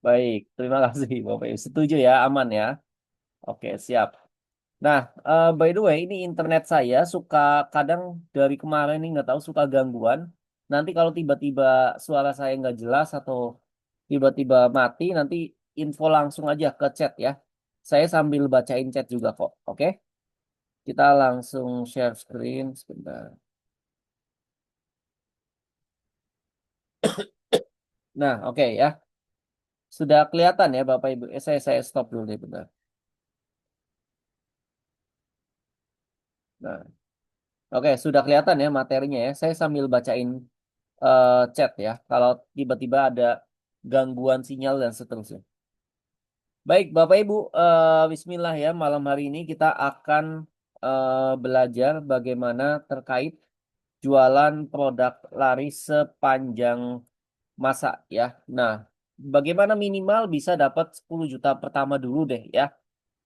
Baik, terima kasih Bapak Ibu. Setuju ya, aman ya. Oke, siap. Nah, by the way, ini internet saya suka kadang dari kemarin ini nggak tahu suka gangguan. Nanti kalau tiba-tiba suara saya nggak jelas atau tiba-tiba mati, nanti info langsung aja ke chat ya. Saya sambil bacain chat juga kok. Oke, kita langsung share screen sebentar. Nah, oke ya. Sudah kelihatan ya Bapak Ibu. Saya stop dulu nih bentar. Nah, oke, sudah kelihatan ya materinya ya. Saya sambil bacain chat ya. Kalau tiba-tiba ada gangguan sinyal dan seterusnya. Baik, Bapak Ibu, Bismillah ya. Malam hari ini kita akan belajar bagaimana terkait jualan produk laris sepanjang masa ya. Nah, bagaimana minimal bisa dapat 10 juta pertama dulu deh ya.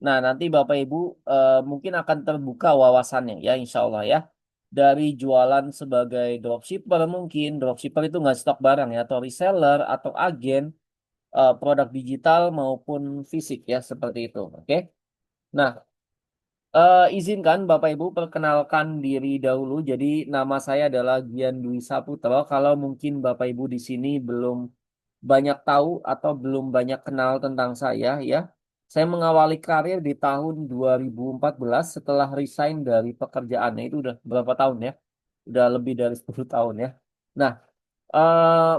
Nah, nanti Bapak Ibu mungkin akan terbuka wawasannya ya, insya Allah ya. Dari jualan sebagai dropshipper mungkin, dropshipper itu nggak stok barang ya, atau reseller, atau agen, produk digital maupun fisik ya, seperti itu. Oke. Nah, izinkan Bapak Ibu perkenalkan diri dahulu. Jadi nama saya adalah Gian Dwi Saputro. Kalau mungkin Bapak Ibu di sini belum banyak tahu atau belum banyak kenal tentang saya ya. Saya mengawali karir di tahun 2014 setelah resign dari pekerjaannya itu udah berapa tahun ya? Udah lebih dari 10 tahun ya. Nah,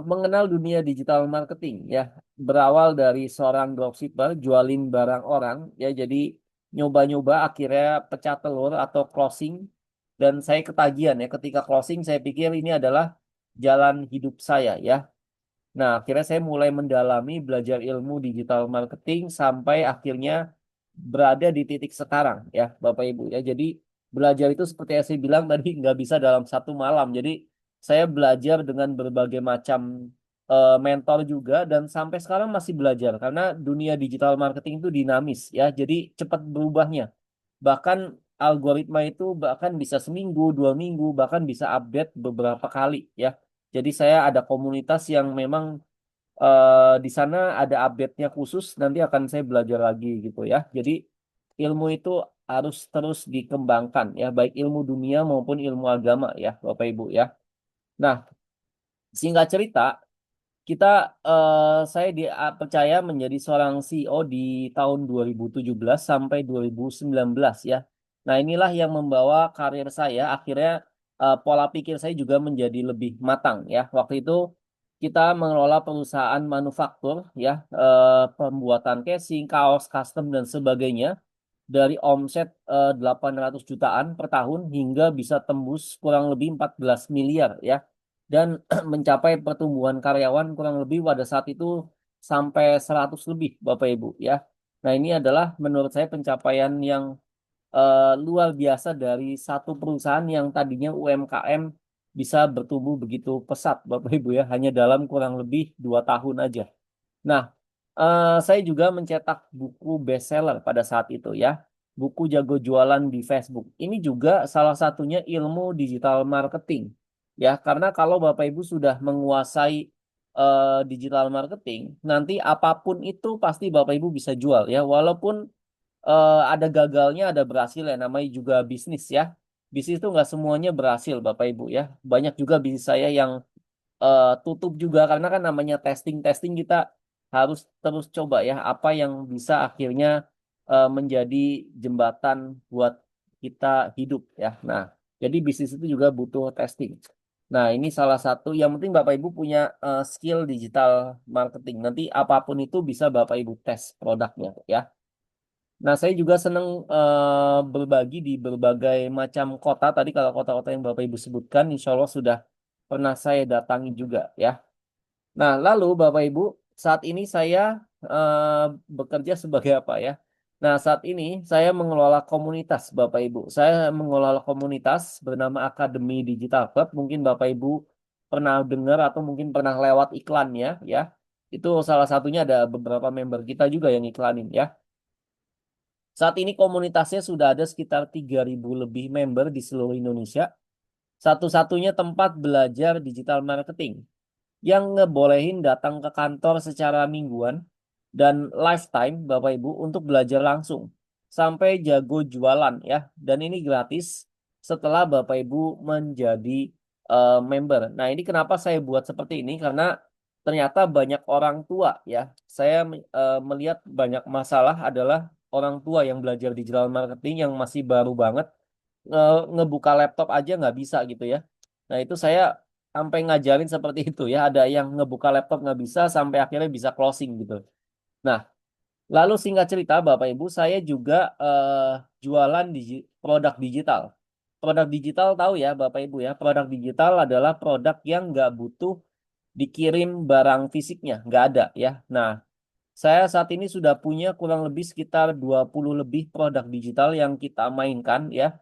mengenal dunia digital marketing ya, berawal dari seorang dropshipper jualin barang orang ya, jadi nyoba-nyoba akhirnya pecah telur atau closing, dan saya ketagihan ya ketika closing. Saya pikir ini adalah jalan hidup saya ya. Nah, akhirnya saya mulai mendalami belajar ilmu digital marketing sampai akhirnya berada di titik sekarang ya, Bapak Ibu ya. Jadi belajar itu seperti yang saya bilang tadi nggak bisa dalam satu malam. Jadi saya belajar dengan berbagai macam mentor juga, dan sampai sekarang masih belajar karena dunia digital marketing itu dinamis ya. Jadi cepat berubahnya. Bahkan algoritma itu bahkan bisa seminggu, 2 minggu, bahkan bisa update beberapa kali ya. Jadi saya ada komunitas yang memang di sana ada update-nya khusus, nanti akan saya belajar lagi gitu ya. Jadi ilmu itu harus terus dikembangkan ya, baik ilmu dunia maupun ilmu agama ya, Bapak Ibu ya. Nah, singkat cerita, kita saya percaya menjadi seorang CEO di tahun 2017 sampai 2019 ya. Nah, inilah yang membawa karir saya akhirnya pola pikir saya juga menjadi lebih matang ya. Waktu itu kita mengelola perusahaan manufaktur ya, pembuatan casing, kaos, custom dan sebagainya, dari omset 800 jutaan per tahun hingga bisa tembus kurang lebih 14 miliar ya, dan mencapai pertumbuhan karyawan kurang lebih pada saat itu sampai 100 lebih Bapak Ibu ya. Nah, ini adalah menurut saya pencapaian yang luar biasa dari satu perusahaan yang tadinya UMKM bisa bertumbuh begitu pesat Bapak Ibu ya, hanya dalam kurang lebih 2 tahun aja. Nah, saya juga mencetak buku bestseller pada saat itu ya. Buku Jago Jualan di Facebook. Ini juga salah satunya ilmu digital marketing. Ya, karena kalau Bapak Ibu sudah menguasai digital marketing, nanti apapun itu pasti Bapak Ibu bisa jual ya. Walaupun ada gagalnya, ada berhasil ya. Namanya juga bisnis ya. Bisnis itu nggak semuanya berhasil Bapak Ibu ya. Banyak juga bisnis saya yang tutup juga karena kan namanya testing-testing, kita harus terus coba ya apa yang bisa akhirnya menjadi jembatan buat kita hidup ya. Nah, jadi bisnis itu juga butuh testing. Nah, ini salah satu yang penting Bapak Ibu punya skill digital marketing. Nanti apapun itu bisa Bapak Ibu tes produknya ya. Nah, saya juga senang berbagi di berbagai macam kota. Tadi kalau kota-kota yang Bapak Ibu sebutkan, insya Allah sudah pernah saya datangi juga ya. Nah, lalu Bapak Ibu, saat ini saya eh, bekerja sebagai apa ya? Nah, saat ini saya mengelola komunitas Bapak Ibu. Saya mengelola komunitas bernama Akademi Digital Club. Mungkin Bapak Ibu pernah dengar atau mungkin pernah lewat iklannya ya. Itu salah satunya, ada beberapa member kita juga yang iklanin ya. Saat ini komunitasnya sudah ada sekitar 3.000 lebih member di seluruh Indonesia. Satu-satunya tempat belajar digital marketing yang ngebolehin datang ke kantor secara mingguan. dan lifetime Bapak Ibu untuk belajar langsung sampai jago jualan ya. Dan ini gratis setelah Bapak Ibu menjadi member. Nah, ini kenapa saya buat seperti ini karena ternyata banyak orang tua ya. Saya melihat banyak masalah adalah orang tua yang belajar digital marketing yang masih baru banget ngebuka laptop aja nggak bisa gitu ya. Nah, itu saya sampai ngajarin seperti itu ya. Ada yang ngebuka laptop nggak bisa sampai akhirnya bisa closing gitu. Nah, lalu singkat cerita Bapak Ibu, saya juga jualan produk digital. Produk digital tahu ya Bapak Ibu ya, produk digital adalah produk yang nggak butuh dikirim barang fisiknya, nggak ada ya. Nah, saya saat ini sudah punya kurang lebih sekitar 20 lebih produk digital yang kita mainkan ya.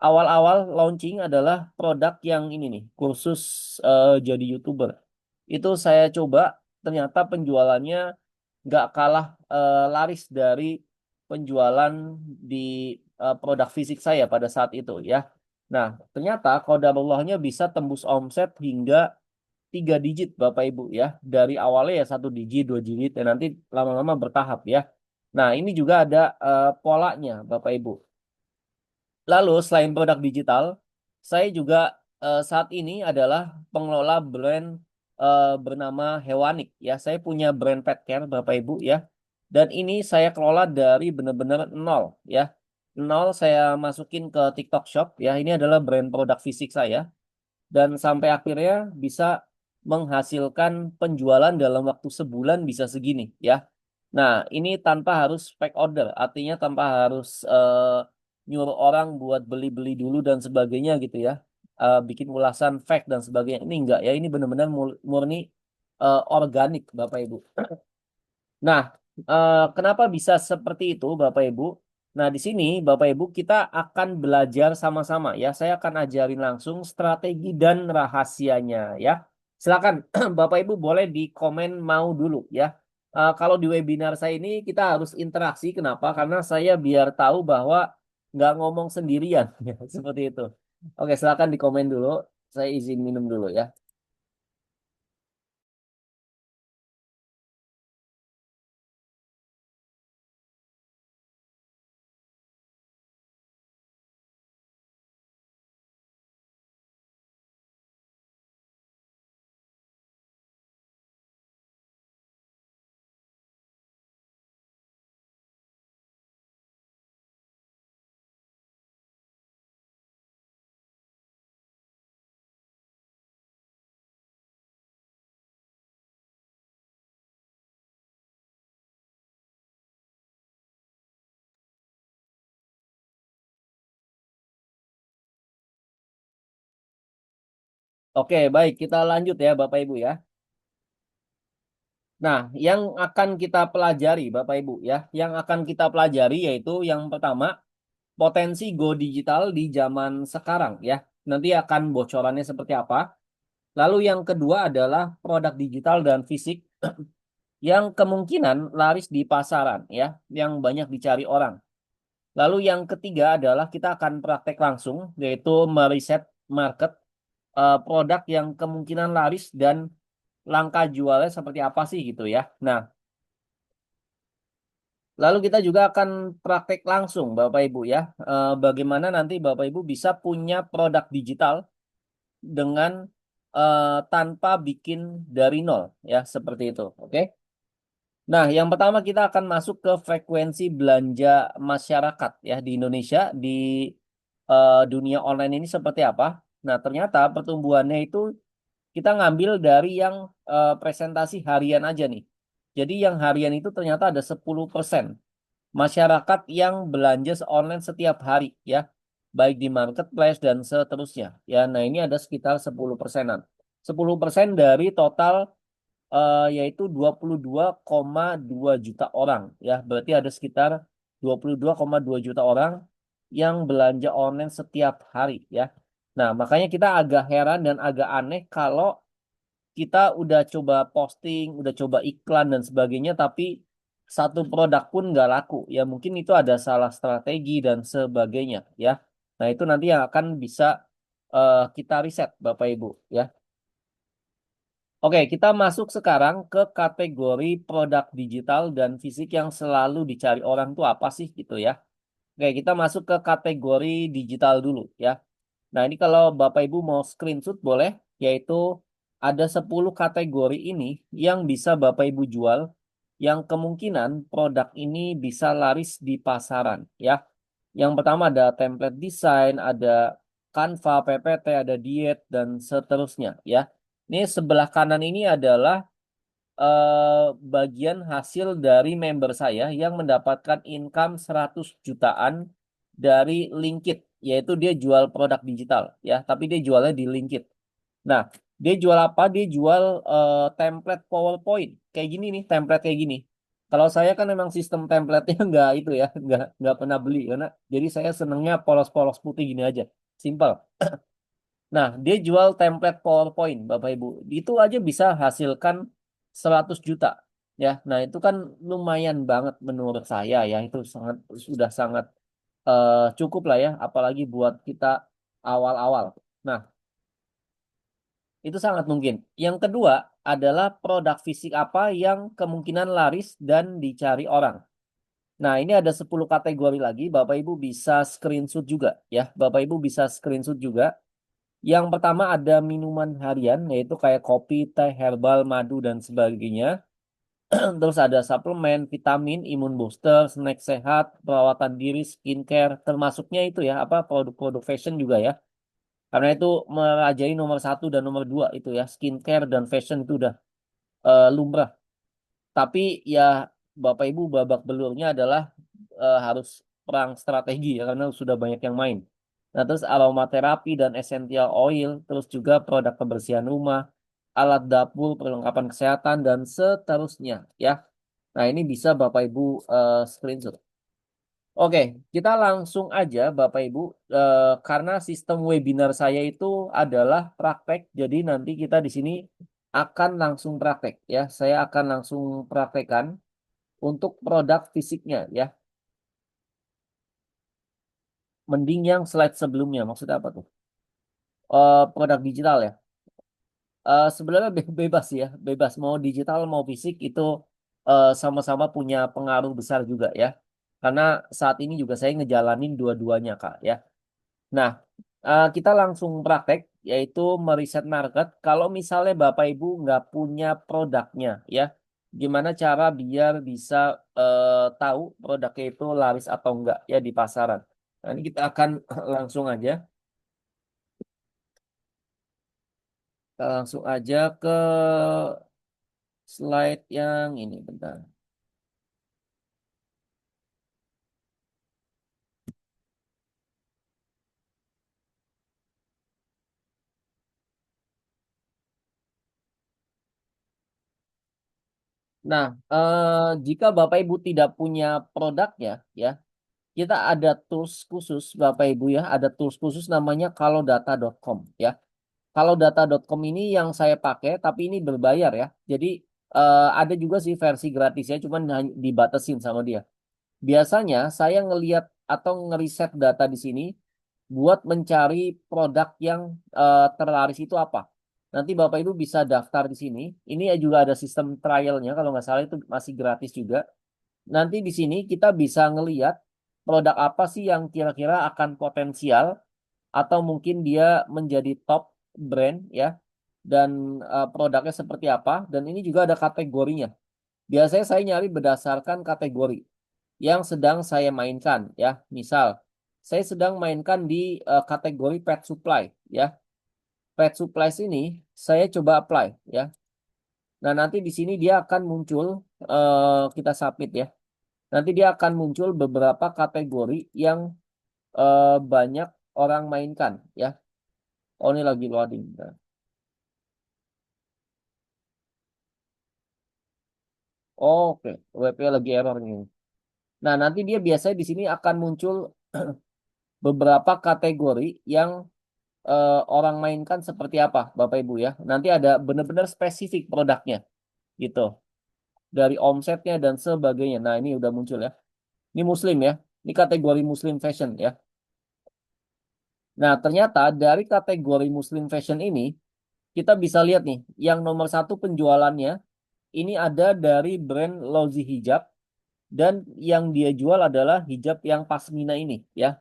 Awal-awal launching adalah produk yang ini nih, kursus jadi YouTuber. Itu saya coba, ternyata penjualannya nggak kalah laris dari penjualan di produk fisik saya pada saat itu ya. Nah, ternyata qadarullah bisa tembus omset hingga 3 digit Bapak Ibu ya. Dari awalnya ya 1 digit, 2 digit, dan nanti lama-lama bertahap ya. Nah, ini juga ada polanya Bapak Ibu. Lalu selain produk digital, saya juga saat ini adalah pengelola brand bernama Hewanik ya. Saya punya brand pet care Bapak Ibu ya. Dan ini saya kelola dari benar-benar nol ya. Nol saya masukin ke TikTok Shop ya. Ini adalah brand produk fisik saya dan sampai akhirnya bisa menghasilkan penjualan dalam waktu sebulan bisa segini ya. Nah, ini tanpa harus fake order, artinya tanpa harus nyuruh orang buat beli-beli dulu dan sebagainya gitu ya. Bikin ulasan fake dan sebagainya. Ini enggak ya, ini benar-benar murni organik Bapak Ibu. Nah, kenapa bisa seperti itu, Bapak Ibu? Nah, di sini, Bapak Ibu, kita akan belajar sama-sama ya. Saya akan ajarin langsung strategi dan rahasianya ya. Silakan, Bapak Ibu boleh di komen mau dulu ya. Kalau di webinar saya ini kita harus interaksi. Kenapa? Karena saya biar tahu bahwa nggak ngomong sendirian, ya, seperti itu. Oke, silakan di komen dulu. Saya izin minum dulu ya. Oke, baik. Kita lanjut ya, Bapak Ibu ya. Nah, yang akan kita pelajari, Bapak Ibu ya, yang akan kita pelajari yaitu yang pertama, potensi go digital di zaman sekarang ya. Nanti akan bocorannya seperti apa. Lalu yang kedua adalah produk digital dan fisik yang kemungkinan laris di pasaran ya, yang banyak dicari orang. Lalu yang ketiga adalah kita akan praktek langsung, yaitu meriset market produk yang kemungkinan laris dan langkah jualnya seperti apa sih gitu ya. Nah, lalu kita juga akan praktek langsung Bapak Ibu ya, bagaimana nanti Bapak Ibu bisa punya produk digital dengan tanpa bikin dari nol ya, seperti itu. Oke. Nah, yang pertama kita akan masuk ke frekuensi belanja masyarakat ya di Indonesia di dunia online ini seperti apa. Nah, ternyata pertumbuhannya itu kita ngambil dari yang presentasi harian aja nih. Jadi yang harian itu ternyata ada 10% masyarakat yang belanja online setiap hari ya, baik di marketplace dan seterusnya. Ya, nah ini ada sekitar 10%-an. 10% dari total yaitu 22,2 juta orang ya. Berarti ada sekitar 22,2 juta orang yang belanja online setiap hari ya. Nah, makanya kita agak heran dan agak aneh kalau kita udah coba posting, udah coba iklan dan sebagainya, tapi satu produk pun nggak laku. Ya mungkin itu ada salah strategi dan sebagainya ya. Nah itu nanti yang akan bisa kita riset Bapak Ibu ya. Oke, kita masuk sekarang ke kategori produk digital dan fisik yang selalu dicari orang tuh apa sih gitu ya. Oke, kita masuk ke kategori digital dulu ya. Nah, ini kalau Bapak Ibu mau screenshot boleh, yaitu ada 10 kategori ini yang bisa Bapak Ibu jual, yang kemungkinan produk ini bisa laris di pasaran ya. Yang pertama ada template design, ada Canva, PPT, ada diet, dan seterusnya ya. Ini sebelah kanan ini adalah bagian hasil dari member saya yang mendapatkan income 100 jutaan dari Linkit, yaitu dia jual produk digital ya, tapi dia jualnya di Linkit. Nah, dia jual apa? Dia jual template PowerPoint kayak gini nih, template kayak gini. Kalau saya kan memang sistem template-nya nggak itu ya, nggak pernah beli karena jadi saya senengnya polos-polos putih gini aja, simple. Nah, dia jual template PowerPoint, Bapak Ibu. Itu aja bisa hasilkan 100 juta. Ya, nah itu kan lumayan banget menurut saya ya. Itu sudah sangat cukup lah ya, apalagi buat kita awal-awal. Nah, itu sangat mungkin. Yang kedua adalah produk fisik apa yang kemungkinan laris dan dicari orang. Nah, ini ada 10 kategori lagi. Bapak Ibu bisa screenshot juga ya. Bapak Ibu bisa screenshot juga. Yang pertama ada minuman harian, yaitu kayak kopi, teh, herbal, madu, dan sebagainya. Terus ada suplemen, vitamin, imun booster, snack sehat, perawatan diri, skincare, termasuknya itu ya, apa produk-produk fashion juga ya. Karena itu merajai nomor satu dan nomor dua itu ya, skincare dan fashion itu udah lumrah. Tapi ya Bapak Ibu babak belurnya adalah harus perang strategi ya karena sudah banyak yang main. Nah, terus aromaterapi dan essential oil, terus juga produk kebersihan rumah, alat dapur, perlengkapan kesehatan dan seterusnya ya. Nah, ini bisa Bapak Ibu screenshot. Oke, kita langsung aja Bapak Ibu karena sistem webinar saya itu adalah praktek. Jadi nanti kita di sini akan langsung praktek ya. Saya akan langsung praktekkan untuk produk fisiknya ya. Mending yang slide sebelumnya. Maksudnya apa tuh? Produk digital ya. Sebenarnya bebas ya, bebas mau digital mau fisik itu sama-sama punya pengaruh besar juga ya. Karena saat ini juga saya ngejalanin dua-duanya Kak ya. Nah, kita langsung praktek yaitu meriset market. Kalau misalnya Bapak Ibu nggak punya produknya ya, gimana cara biar bisa tahu produknya itu laris atau enggak ya di pasaran. Nah, ini kita akan langsung aja. Kita langsung aja ke slide yang ini bentar. Nah, jika Bapak Ibu tidak punya produknya, ya, kita ada tools khusus, Bapak Ibu ya, ada tools khusus namanya kalodata.com ya. Kalodata.com ini yang saya pakai, tapi ini berbayar ya. Jadi ada juga sih versi gratisnya, cuman dibatasin sama dia. Biasanya saya ngeliat atau ngeriset data di sini buat mencari produk yang terlaris itu apa. Nanti Bapak Ibu bisa daftar di sini. Ini juga ada sistem trialnya, kalau nggak salah itu masih gratis juga. Nanti di sini kita bisa ngeliat produk apa sih yang kira-kira akan potensial atau mungkin dia menjadi top brand ya. Dan produknya seperti apa. Dan ini juga ada kategorinya. Biasanya saya nyari berdasarkan kategori yang sedang saya mainkan ya. Misal saya sedang mainkan di kategori pet supply ya. Pet supply ini saya coba apply ya. Nah, nanti di sini dia akan muncul kita submit ya. Nanti dia akan muncul beberapa kategori yang banyak orang mainkan ya. Oh, ini lagi loading. Nah, oke, webnya lagi error nih. Nah, nanti dia biasanya di sini akan muncul beberapa kategori yang orang mainkan seperti apa, Bapak Ibu ya. Nanti ada benar-benar spesifik produknya gitu. Dari omsetnya dan sebagainya. Nah, ini udah muncul ya. Ini Muslim ya. Ini kategori Muslim fashion ya. Nah, ternyata dari kategori Muslim fashion ini kita bisa lihat nih, yang nomor satu penjualannya ini ada dari brand Lozi Hijab dan yang dia jual adalah hijab yang pasmina ini ya.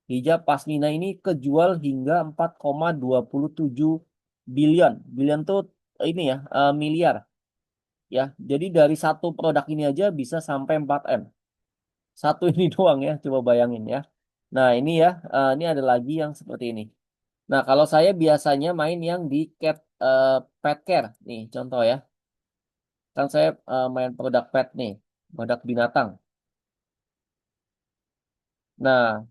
Hijab pasmina ini kejual hingga 4,27 billion. Billion tuh ini ya, miliar ya. Jadi dari satu produk ini aja bisa sampai 4M. Satu ini doang ya, coba bayangin ya. Nah, ini ya, ini ada lagi yang seperti ini. Nah, kalau saya biasanya main yang di pet care nih, contoh ya. Kan saya main produk pet nih, produk binatang. Nah,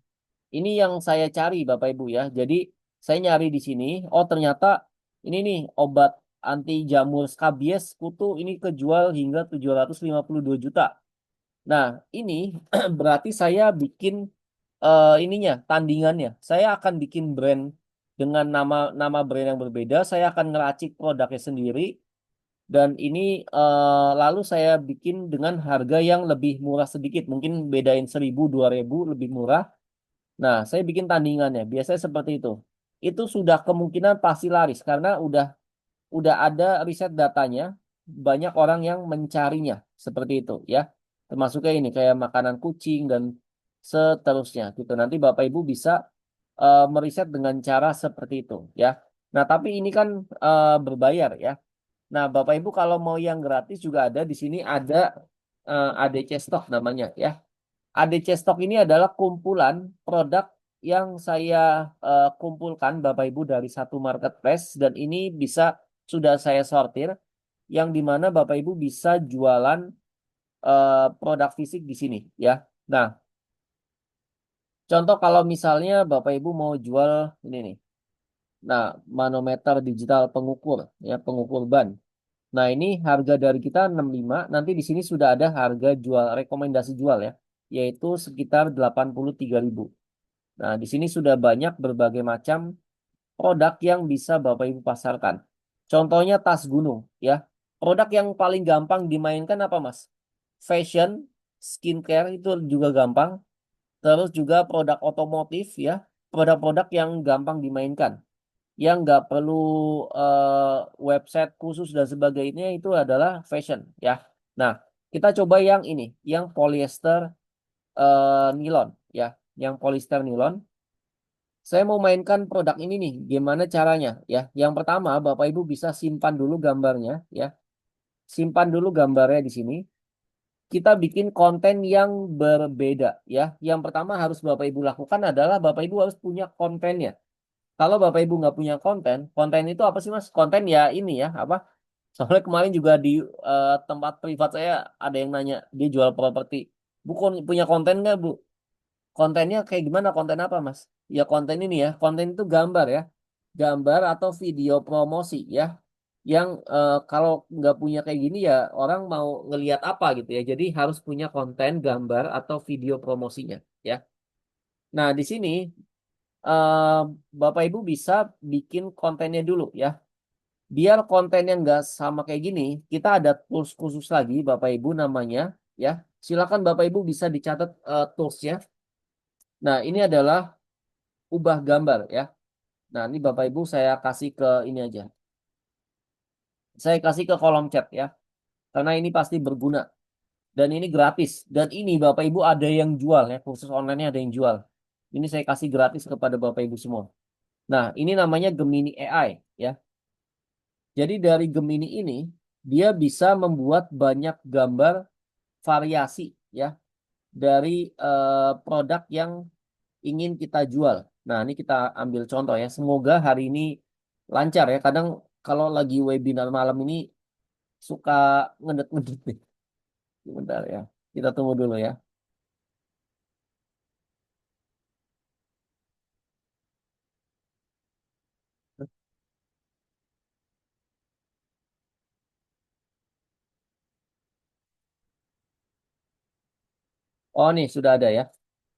ini yang saya cari Bapak Ibu ya. Jadi saya nyari di sini, oh ternyata ini nih obat anti jamur skabies kutu ini kejual hingga 752 juta. Nah, ini berarti saya bikin ininya, tandingannya. Saya akan bikin brand dengan nama nama brand yang berbeda. Saya akan ngeracik produknya sendiri. Dan ini lalu saya bikin dengan harga yang lebih murah sedikit. Mungkin bedain 1.000, 2.000 lebih murah. Nah, saya bikin tandingannya. Biasanya seperti itu. Itu sudah kemungkinan pasti laris karena udah ada riset datanya. Banyak orang yang mencarinya seperti itu ya. Termasuk kayak ini kayak makanan kucing dan seterusnya gitu. Nanti Bapak Ibu bisa meriset dengan cara seperti itu ya. Nah, tapi ini kan berbayar ya. Nah, Bapak Ibu kalau mau yang gratis juga ada di sini ada ADC Stock namanya ya. ADC Stock ini adalah kumpulan produk yang saya kumpulkan Bapak Ibu dari satu marketplace dan ini bisa sudah saya sortir yang dimana Bapak Ibu bisa jualan produk fisik di sini ya. Nah, contoh kalau misalnya Bapak Ibu mau jual ini nih. Nah, manometer digital pengukur ya, pengukur ban. Nah, ini harga dari kita 65. Nanti di sini sudah ada harga jual, rekomendasi jual ya, yaitu sekitar 83.000. Nah, di sini sudah banyak berbagai macam produk yang bisa Bapak Ibu pasarkan. Contohnya tas gunung ya. Produk yang paling gampang dimainkan apa, Mas? Fashion, skincare itu juga gampang. Terus juga produk otomotif ya. Produk-produk yang gampang dimainkan yang nggak perlu website khusus dan sebagainya itu adalah fashion ya. Nah, kita coba yang ini, yang polyester nilon ya, yang polyester nilon. Saya mau mainkan produk ini nih, gimana caranya ya? Yang pertama, Bapak Ibu bisa simpan dulu gambarnya ya. Simpan dulu gambarnya di sini. Kita bikin konten yang berbeda ya. Yang pertama harus Bapak Ibu lakukan adalah Bapak Ibu harus punya kontennya. Kalau Bapak Ibu nggak punya konten, konten itu apa sih Mas? Konten ya ini ya, apa? Soalnya kemarin juga di tempat privat saya ada yang nanya, dia jual properti. Bu, punya konten nggak Bu? Kontennya kayak gimana? Konten apa Mas? Ya konten ini ya, konten itu gambar ya. Gambar atau video promosi ya. Yang kalau nggak punya kayak gini ya orang mau ngelihat apa gitu ya. Jadi harus punya konten gambar atau video promosinya ya. Nah di sini eh, Bapak Ibu bisa bikin kontennya dulu ya. Biar kontennya nggak sama kayak gini, kita ada tools khusus lagi Bapak Ibu namanya ya. Silakan Bapak Ibu bisa dicatat toolsnya. Nah ini adalah ubah gambar ya. Nah ini Bapak Ibu saya kasih ke ini aja. Saya kasih ke kolom chat ya. Karena ini pasti berguna. Dan ini gratis. Dan ini Bapak Ibu ada yang jual ya. Kursus online-nya ada yang jual. Ini saya kasih gratis kepada Bapak Ibu semua. Nah ini namanya Gemini AI ya. Jadi dari Gemini ini dia bisa membuat banyak gambar variasi ya dari produk yang ingin kita jual. Nah, ini kita ambil contoh ya. Semoga hari ini lancar ya. Kadang kalau lagi webinar malam ini suka ngedet-ngedet nih. Sebentar ya. Kita tunggu dulu ya. Oh, nih sudah ada ya.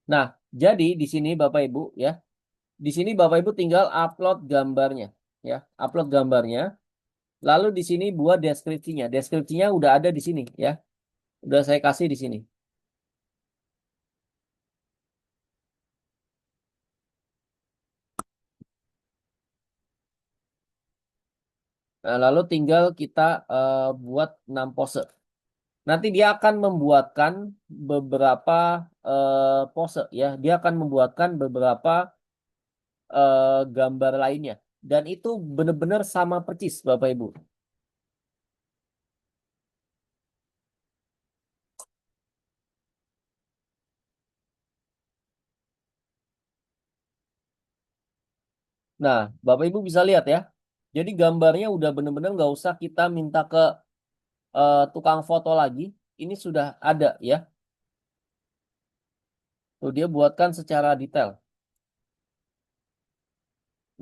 Nah, jadi di sini Bapak Ibu ya. Di sini Bapak Ibu tinggal upload gambarnya ya. Upload gambarnya. Lalu di sini buat deskripsinya. Deskripsinya udah ada di sini ya. Udah saya kasih di sini. Nah, lalu tinggal kita buat 6 pose. Nanti dia akan membuatkan beberapa pose ya. Dia akan membuatkan beberapa gambar lainnya. Dan itu benar-benar sama persis, Bapak Ibu. Nah, Bapak Ibu bisa lihat ya. Jadi gambarnya udah benar-benar nggak usah kita minta ke tukang foto lagi. Ini sudah ada ya. Tuh dia buatkan secara detail.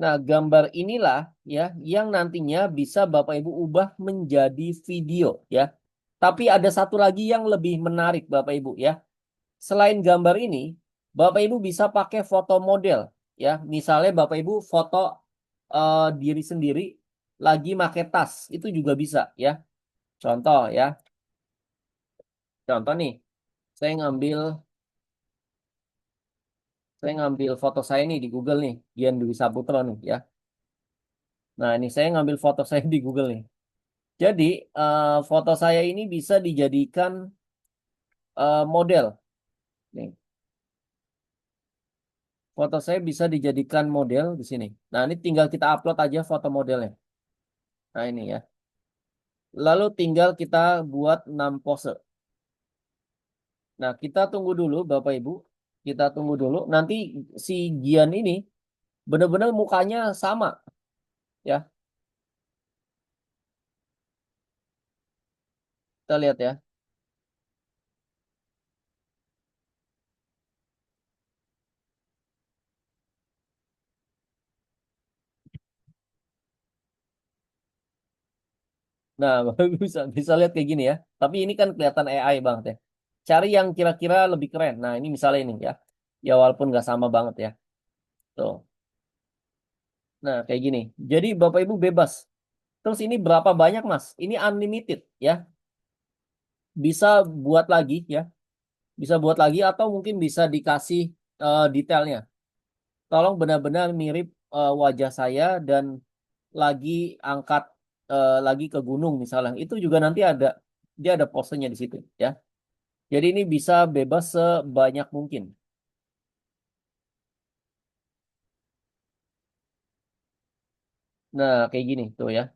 Nah, gambar inilah ya yang nantinya bisa Bapak Ibu ubah menjadi video ya. Tapi ada satu lagi yang lebih menarik Bapak Ibu ya. Selain gambar ini, Bapak Ibu bisa pakai foto model ya. Misalnya Bapak Ibu foto diri sendiri lagi pakai tas, itu juga bisa ya. Contoh ya. Contoh nih, saya ngambil saya ngambil foto saya nih di Google nih, Dian Dwi Saputro nih ya. Nah, ini saya ngambil foto saya di Google nih. Jadi, foto saya ini bisa dijadikan model. Nih, foto saya bisa dijadikan model di sini. Nah, ini tinggal kita upload aja foto modelnya. Nah, ini ya. Lalu tinggal kita buat 6 pose. Nah, kita tunggu dulu Bapak Ibu. Kita tunggu dulu. Nanti si Gian ini benar-benar mukanya sama ya. Kita lihat ya. Nah, Bapak Ibu bisa bisa lihat kayak gini ya. Tapi ini kan kelihatan AI banget ya. Cari yang kira-kira lebih keren. Nah, ini misalnya ini ya. Ya walaupun nggak sama banget ya. Tuh. Nah, kayak gini. Jadi Bapak Ibu bebas. Terus ini berapa banyak, Mas? Ini unlimited ya. Bisa buat lagi ya. Bisa buat lagi atau mungkin bisa dikasih detailnya. Tolong benar-benar mirip wajah saya dan lagi angkat lagi ke gunung misalnya. Itu juga nanti ada dia ada posenya di situ ya. Jadi ini bisa bebas sebanyak mungkin. Nah, kayak gini tuh ya.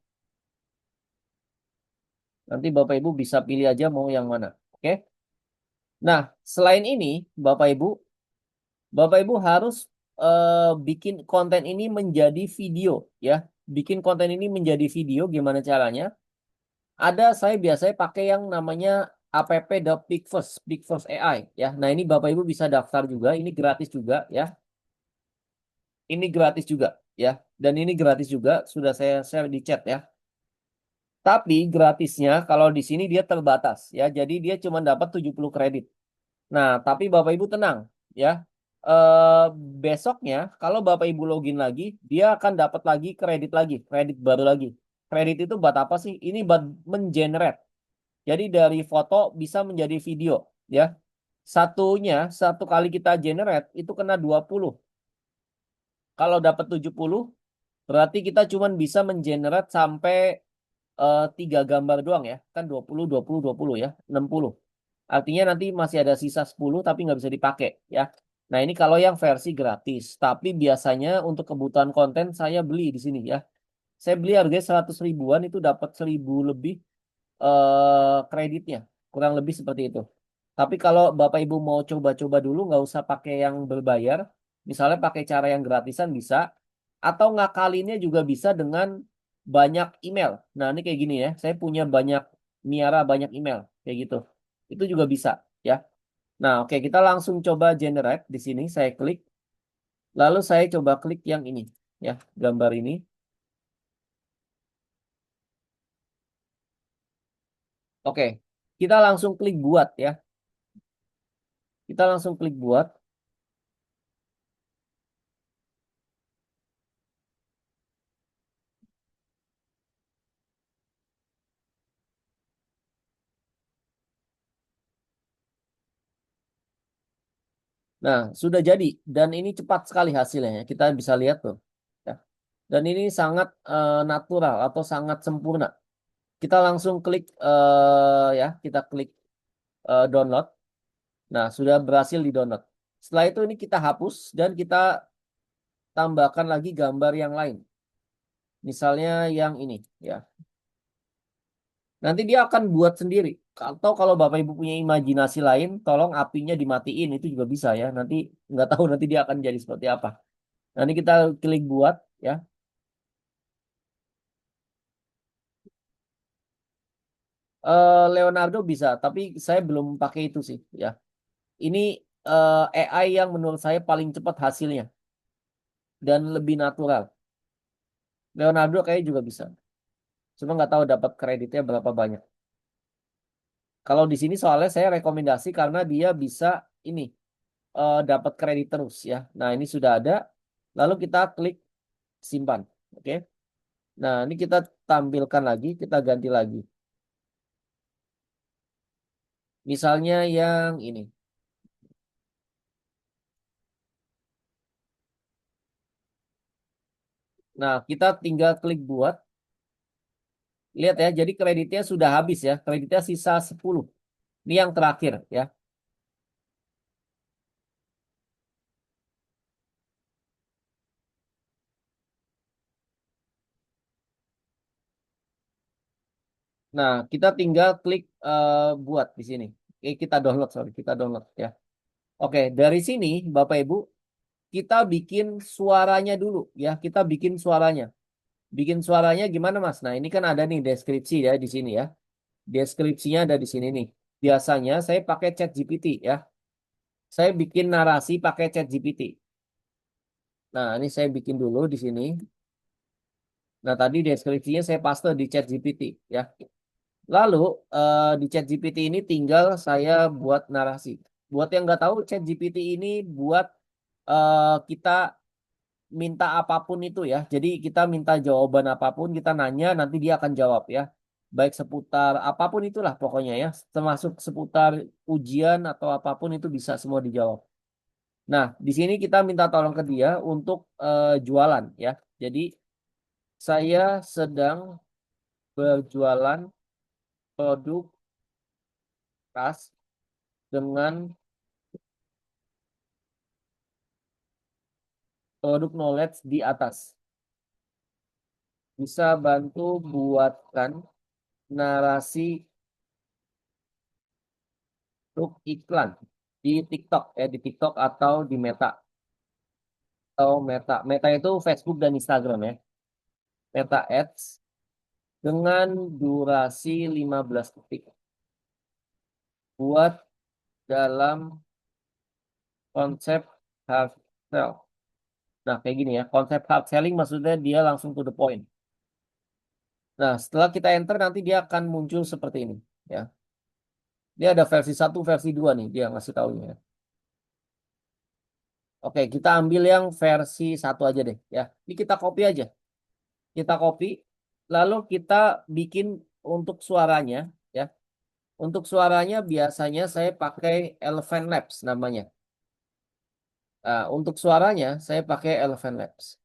Nanti Bapak Ibu bisa pilih aja mau yang mana. Oke? Nah, selain ini, Bapak Ibu, Bapak Ibu harus bikin konten ini menjadi video ya. Bikin konten ini menjadi video gimana caranya? Ada saya biasanya pakai yang namanya app.pigverse, Pigverse AI ya. Nah, ini Bapak Ibu bisa daftar juga, ini gratis juga ya. Ini gratis juga ya. Dan ini gratis juga sudah saya share di chat ya. Tapi gratisnya kalau di sini dia terbatas ya. Jadi dia cuma dapat 70 kredit. Nah, tapi Bapak Ibu tenang ya. Eh Besoknya kalau Bapak Ibu login lagi, dia akan dapat lagi, kredit baru lagi. Kredit itu buat apa sih? Ini buat mengenerate. Jadi dari foto bisa menjadi video ya. Satu kali kita generate itu kena 20. Kalau dapat 70 berarti kita cuma bisa mengenerate sampai 3 gambar doang ya. Kan 20 ya. 60. Artinya nanti masih ada sisa 10 tapi nggak bisa dipakai ya. Nah, ini kalau yang versi gratis. Tapi biasanya untuk kebutuhan konten saya beli di sini ya. Saya beli harganya 100 ribuan itu dapat 1000 lebih kreditnya. Kurang lebih seperti itu. Tapi kalau Bapak Ibu mau coba-coba dulu nggak usah pakai yang berbayar. Misalnya pakai cara yang gratisan bisa. Atau ngakalinnya juga bisa dengan banyak email. Nah, ini kayak gini ya. Saya punya miara banyak email. Kayak gitu. Itu juga bisa ya. Nah, oke, kita langsung coba generate di sini. Saya klik, lalu saya coba klik yang ini, ya, gambar ini. Oke, kita langsung klik buat ya. Kita langsung klik buat. Nah, sudah jadi dan ini cepat sekali hasilnya. Kita bisa lihat tuh. Ya. Dan ini sangat natural atau sangat sempurna. Kita langsung klik ya, kita klik download. Nah, sudah berhasil di download. Setelah itu ini kita hapus dan kita tambahkan lagi gambar yang lain. Misalnya yang ini ya. Nanti dia akan buat sendiri. Atau kalau Bapak Ibu punya imajinasi lain, tolong apinya dimatiin, itu juga bisa ya. Nanti nggak tahu nanti dia akan jadi seperti apa. Nanti kita klik buat ya. Leonardo bisa, tapi saya belum pakai itu sih ya. Ini AI yang menurut saya paling cepat hasilnya dan lebih natural. Leonardo kayaknya juga bisa. Cuma nggak tahu dapat kreditnya berapa banyak. Kalau di sini soalnya saya rekomendasi karena dia bisa ini dapat kredit terus ya. Nah, ini sudah ada. Lalu kita klik simpan. Oke. Nah, ini kita tampilkan lagi, kita ganti lagi. Misalnya yang ini. Nah, kita tinggal klik buat. Lihat ya, jadi kreditnya sudah habis ya. Kreditnya sisa 10. Ini yang terakhir ya. Nah, kita tinggal klik buat di sini. Kita download, sorry, kita download ya. Oke, dari sini Bapak Ibu, kita bikin suaranya dulu ya. Kita bikin suaranya. Bikin suaranya gimana Mas? Nah, ini kan ada nih deskripsi ya di sini ya. Deskripsinya ada di sini nih. Biasanya saya pakai chat GPT ya. Saya bikin narasi pakai chat GPT. Nah, ini saya bikin dulu di sini. Nah, tadi deskripsinya saya paste di chat GPT ya. Lalu di chat GPT ini tinggal saya buat narasi. Buat yang nggak tahu, chat GPT ini buat kita minta apapun itu ya. Jadi kita minta jawaban apapun, kita nanya, nanti dia akan jawab ya. Baik seputar apapun itulah pokoknya ya. Termasuk seputar ujian atau apapun itu bisa semua dijawab. Nah, di sini kita minta tolong ke dia untuk jualan ya. Jadi saya sedang berjualan produk tas dengan produk knowledge di atas. Bisa bantu buatkan narasi untuk iklan di TikTok ya, di TikTok atau di Meta. Atau Meta. Meta itu Facebook dan Instagram ya. Meta Ads dengan durasi 15 detik. Buat dalam konsep hard sell. Nah, kayak gini ya. Konsep hard selling maksudnya dia langsung to the point. Nah, setelah kita enter nanti dia akan muncul seperti ini ya. Dia ada versi 1, versi 2 nih dia ngasih taunya. Oke, kita ambil yang versi 1 aja deh ya. Ini kita copy aja. Kita copy, lalu kita bikin untuk suaranya ya. Untuk suaranya biasanya saya pakai Elephant Labs namanya. Nah, untuk suaranya saya pakai Elephant Labs.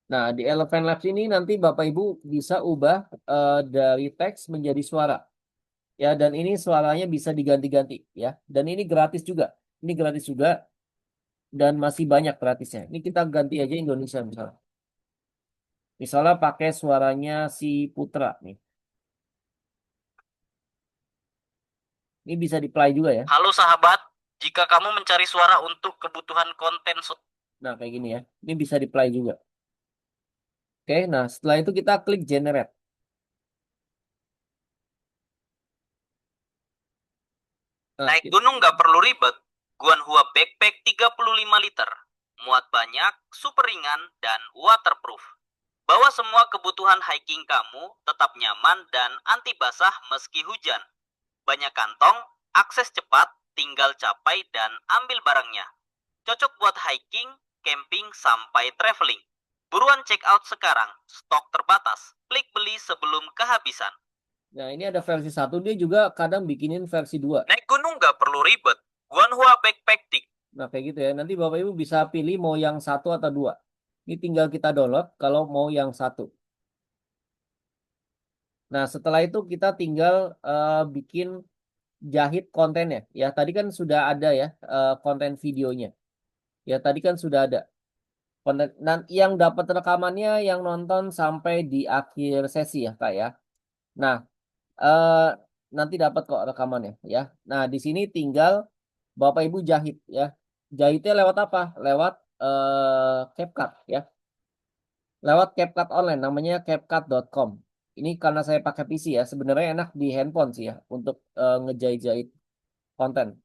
Nah, di Elephant Labs ini nanti Bapak Ibu bisa ubah dari teks menjadi suara. Ya, dan ini suaranya bisa diganti-ganti ya. Dan ini gratis juga. Ini gratis juga dan masih banyak gratisnya. Ini kita ganti aja Indonesia misalnya. Misalnya pakai suaranya si Putra nih. Ini bisa di-play juga ya. Halo sahabat, jika kamu mencari suara untuk kebutuhan konten Nah, kayak gini ya. Ini bisa di-play juga. Oke, nah setelah itu kita klik generate. Nah, naik gunung nggak perlu ribet. Guanhua Backpack 35 liter, muat banyak, super ringan, dan waterproof. Bawa semua kebutuhan hiking kamu tetap nyaman dan anti basah meski hujan. Banyak kantong, akses cepat, tinggal capai dan ambil barangnya. Cocok buat hiking, camping, sampai traveling. Buruan check out sekarang, stok terbatas. Klik beli sebelum kehabisan. nah, ini ada versi 1, dia juga kadang bikinin versi 2. Naik gunung nggak perlu ribet. Guanhua Backpack Nah, kayak gitu ya. Nanti Bapak Ibu bisa pilih mau yang satu atau dua. Ini tinggal kita download kalau mau yang satu. Nah, setelah itu kita tinggal bikin jahit kontennya. Ya, tadi kan sudah ada ya konten videonya. Ya, tadi kan sudah ada konten. Dan yang dapat rekamannya yang nonton sampai di akhir sesi ya, Kak ya. Nah, eh, nanti dapat kok rekamannya ya. Nah, di sini tinggal Bapak Ibu jahit ya. Jahitnya lewat apa? Lewat CapCut ya. Lewat CapCut online namanya CapCut.com. Ini karena saya pakai PC ya, sebenarnya enak di handphone sih ya untuk ngejahit-jahit konten.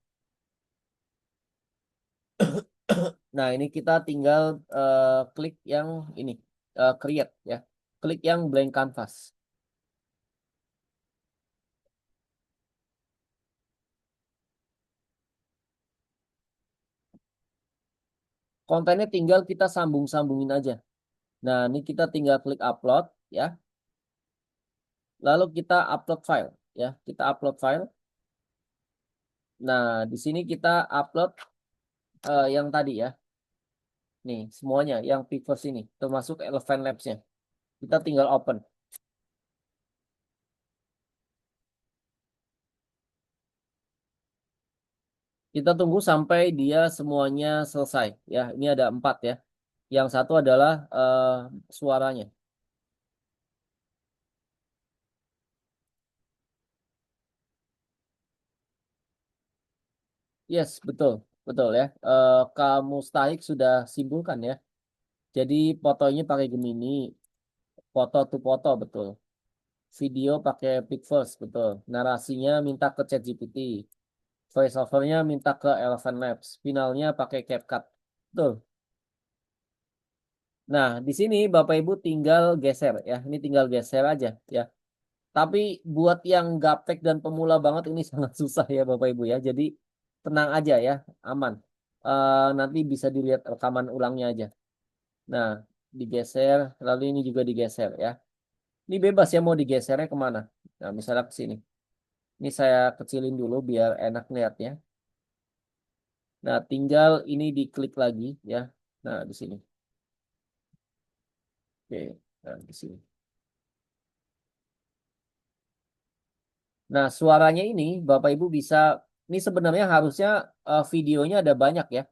Nah, ini kita tinggal klik yang ini, create ya. Klik yang blank canvas. Kontennya tinggal kita sambung-sambungin aja. Nah, ini kita tinggal klik upload ya. Lalu kita upload file ya. Kita upload file. Nah, di sini kita upload yang tadi ya. Nih, semuanya yang Picverse ini, termasuk Elephant Labs-nya. Kita tinggal open. Kita tunggu sampai dia semuanya selesai. Ya, ini ada 4 ya. Yang satu adalah suaranya. Yes, betul, betul ya. Kamu Stahik sudah simpulkan ya. Jadi fotonya pakai Gemini, foto to foto betul. Video pakai Picverse betul. Narasinya minta ke ChatGPT. Voice overnya minta ke Elephant Labs. Finalnya pakai CapCut. Betul. Nah, di sini Bapak Ibu tinggal geser ya. Ini tinggal geser aja ya. Tapi buat yang gaptek dan pemula banget ini sangat susah ya Bapak Ibu ya. Jadi tenang aja ya, aman. Nanti bisa dilihat rekaman ulangnya aja. Nah, digeser, lalu ini juga digeser ya. Ini bebas ya mau digesernya kemana. Nah, misalnya ke sini. Ini saya kecilin dulu biar enak lihatnya. Nah, tinggal ini diklik lagi ya. Nah, di sini. Oke, nah, di sini. Nah, suaranya ini Bapak Ibu bisa, ini sebenarnya harusnya videonya ada banyak ya.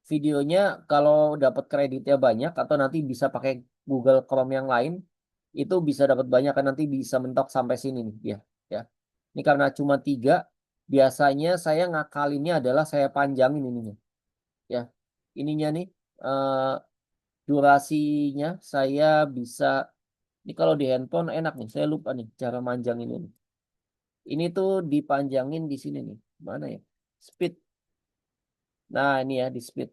Videonya kalau dapat kreditnya banyak atau nanti bisa pakai Google Chrome yang lain, itu bisa dapat banyak kan nanti bisa mentok sampai sini nih ya. Ya. Ini karena cuma 3, biasanya saya ngakalinnya adalah saya panjangin ininya. Ya, ininya nih durasinya saya bisa, ini kalau di handphone enak nih, saya lupa nih cara manjangin ini. Ini tuh dipanjangin di sini nih. Mana ya? Speed. Nah, ini ya di speed.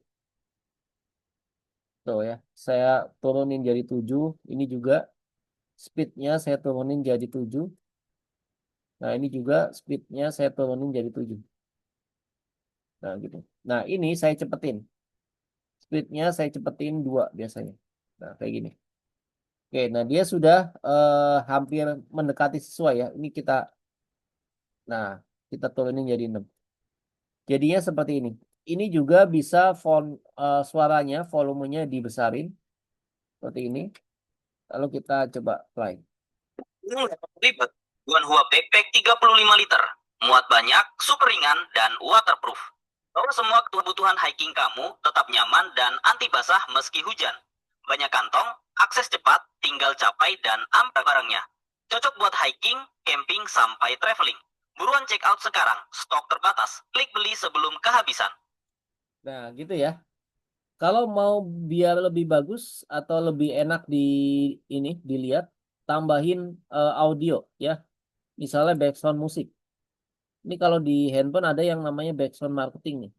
Tuh ya. Saya turunin jadi 7. Ini juga speednya saya turunin jadi 7. Nah, ini juga speednya saya turunin jadi 7. Nah, gitu. Nah, ini saya cepetin. Speednya saya cepetin 2 biasanya. Nah, kayak gini. Oke, nah dia sudah hampir mendekati sesuai ya. Ini kita, nah, kita turunin jadi 6. Jadinya seperti ini. Ini juga bisa font suaranya, volumenya dibesarin seperti ini. Lalu kita coba play. Ribet. Guanhua Backpack 35 liter. Muat banyak, super ringan, dan waterproof. Bawa semua kebutuhan hiking kamu tetap nyaman dan anti basah meski hujan. Banyak kantong, akses cepat, tinggal capai dan ambil barangnya. Cocok buat hiking, camping, sampai traveling. Buruan check out sekarang, stok terbatas. Klik beli sebelum kehabisan. Nah, gitu ya. Kalau mau biar lebih bagus atau lebih enak di ini dilihat, tambahin audio ya. Misalnya background musik. Ini kalau di handphone ada yang namanya background marketing nih.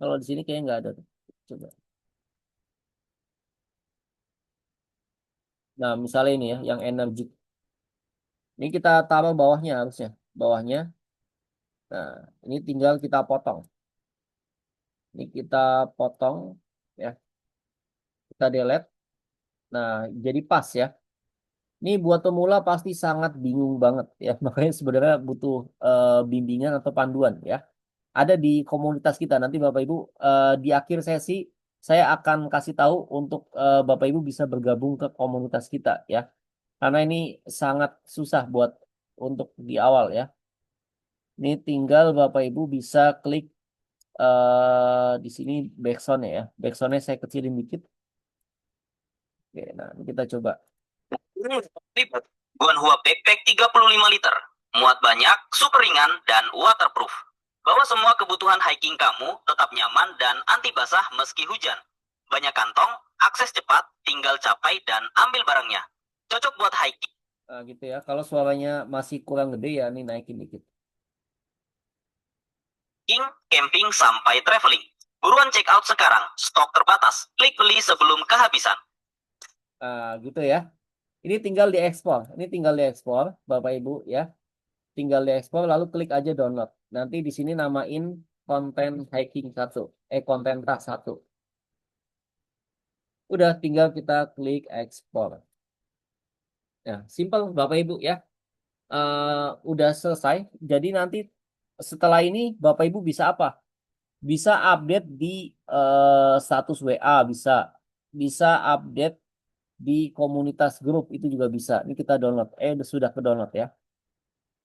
Kalau di sini kayaknya nggak ada tuh. Coba. Nah, misalnya ini ya, yang energi. Ini kita taruh bawahnya harusnya. Bawahnya. Nah, ini tinggal kita potong. Ini kita potong ya. Kita delete. Nah, jadi pas ya. Ini buat pemula pasti sangat bingung banget ya. Makanya sebenarnya butuh bimbingan atau panduan ya. ada di komunitas kita. Nanti Bapak Ibu di akhir sesi saya akan kasih tahu untuk Bapak Ibu bisa bergabung ke komunitas kita ya. Karena ini sangat susah buat untuk di awal ya. Ini tinggal Bapak Ibu bisa klik di sini backsound ya. Backsoundnya saya kecilin dikit. Oke, nah ini kita coba. Ribet. Guanhua Backpack 35 liter. Muat banyak, super ringan, dan waterproof. Bawa semua kebutuhan hiking kamu tetap nyaman dan anti basah meski hujan. Banyak kantong, akses cepat, tinggal capai dan ambil barangnya. Cocok buat hiking, Nah, gitu ya. Kalau suaranya masih kurang gede ya, ini naikin dikit. camping, sampai traveling. Buruan check out sekarang, stok terbatas. Klik beli sebelum kehabisan. Gitu ya. Ini tinggal diekspor. Ini tinggal diekspor, Bapak Ibu ya. Tinggal diekspor lalu klik aja download. Nanti di sini namain konten hiking satu. Konten tas satu. Udah tinggal kita klik ekspor. Nah, simple Bapak Ibu ya. Udah selesai. Jadi nanti setelah ini Bapak Ibu bisa apa? Bisa update di status WA bisa. Bisa update di komunitas grup itu juga bisa. Ini kita download. Sudah ke download ya.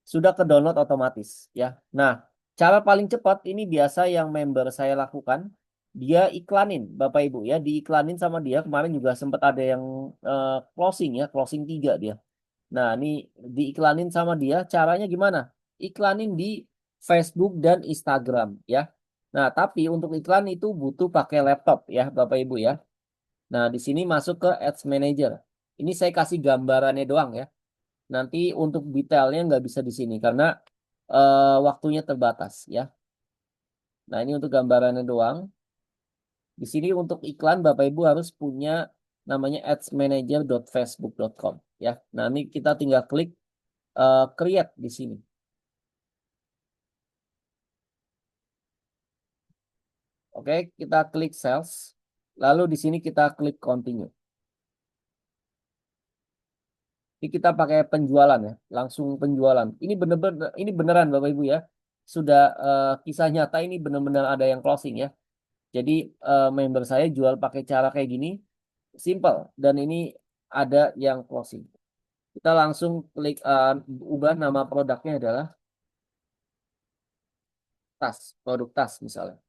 Sudah ke download otomatis ya. Nah, cara paling cepat ini biasa yang member saya lakukan, dia iklanin Bapak Ibu ya, diiklanin sama dia. Kemarin juga sempat ada yang closing ya, closing 3 dia. Nah, ini diiklanin sama dia, caranya gimana? Iklanin di Facebook dan Instagram ya. Nah, tapi untuk iklan itu butuh pakai laptop ya, Bapak Ibu ya. Nah, di sini masuk ke Ads Manager. Ini saya kasih gambarannya doang ya. Nanti untuk detailnya nggak bisa di sini karena waktunya terbatas ya. Nah, ini untuk gambarannya doang. Di sini untuk iklan Bapak Ibu harus punya namanya adsmanager.facebook.com ya. Nah, ini kita tinggal klik create di sini. Oke, kita klik sales. Lalu di sini kita klik continue. Ini kita pakai penjualan ya, langsung penjualan. Ini beneran Bapak Ibu ya. Sudah kisah nyata ini benar-benar ada yang closing ya. Jadi member saya jual pakai cara kayak gini, simple dan ini ada yang closing. Kita langsung klik ubah nama produknya adalah tas, produk tas misalnya.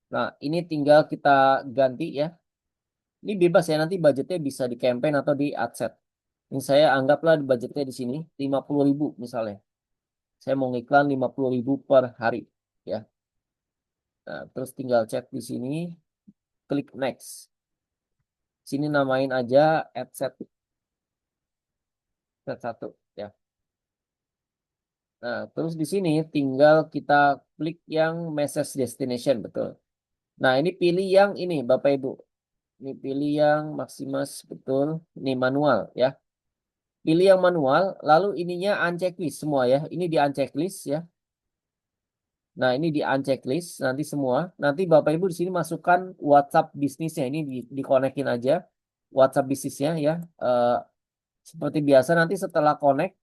Nah, ini tinggal kita ganti ya. Ini bebas ya, nanti budgetnya bisa di campaign atau di adset. Ini saya anggaplah budgetnya di sini 50.000 misalnya. Saya mau ngiklan 50.000 per hari ya. Nah, terus tinggal cek di sini, klik next. Sini namain aja adset set 1 ya. Nah, terus di sini tinggal kita klik yang message destination betul. Nah, ini pilih yang ini Bapak Ibu. Ini pilih yang Maximus betul. Ini manual ya. Pilih yang manual, lalu ininya unchecklist semua ya. Ini di unchecklist ya. Nah, ini di unchecklist nanti semua. Nanti Bapak Ibu di sini masukkan WhatsApp bisnisnya. Ini dikonekin aja WhatsApp bisnisnya ya. Eh, Seperti biasa nanti setelah connect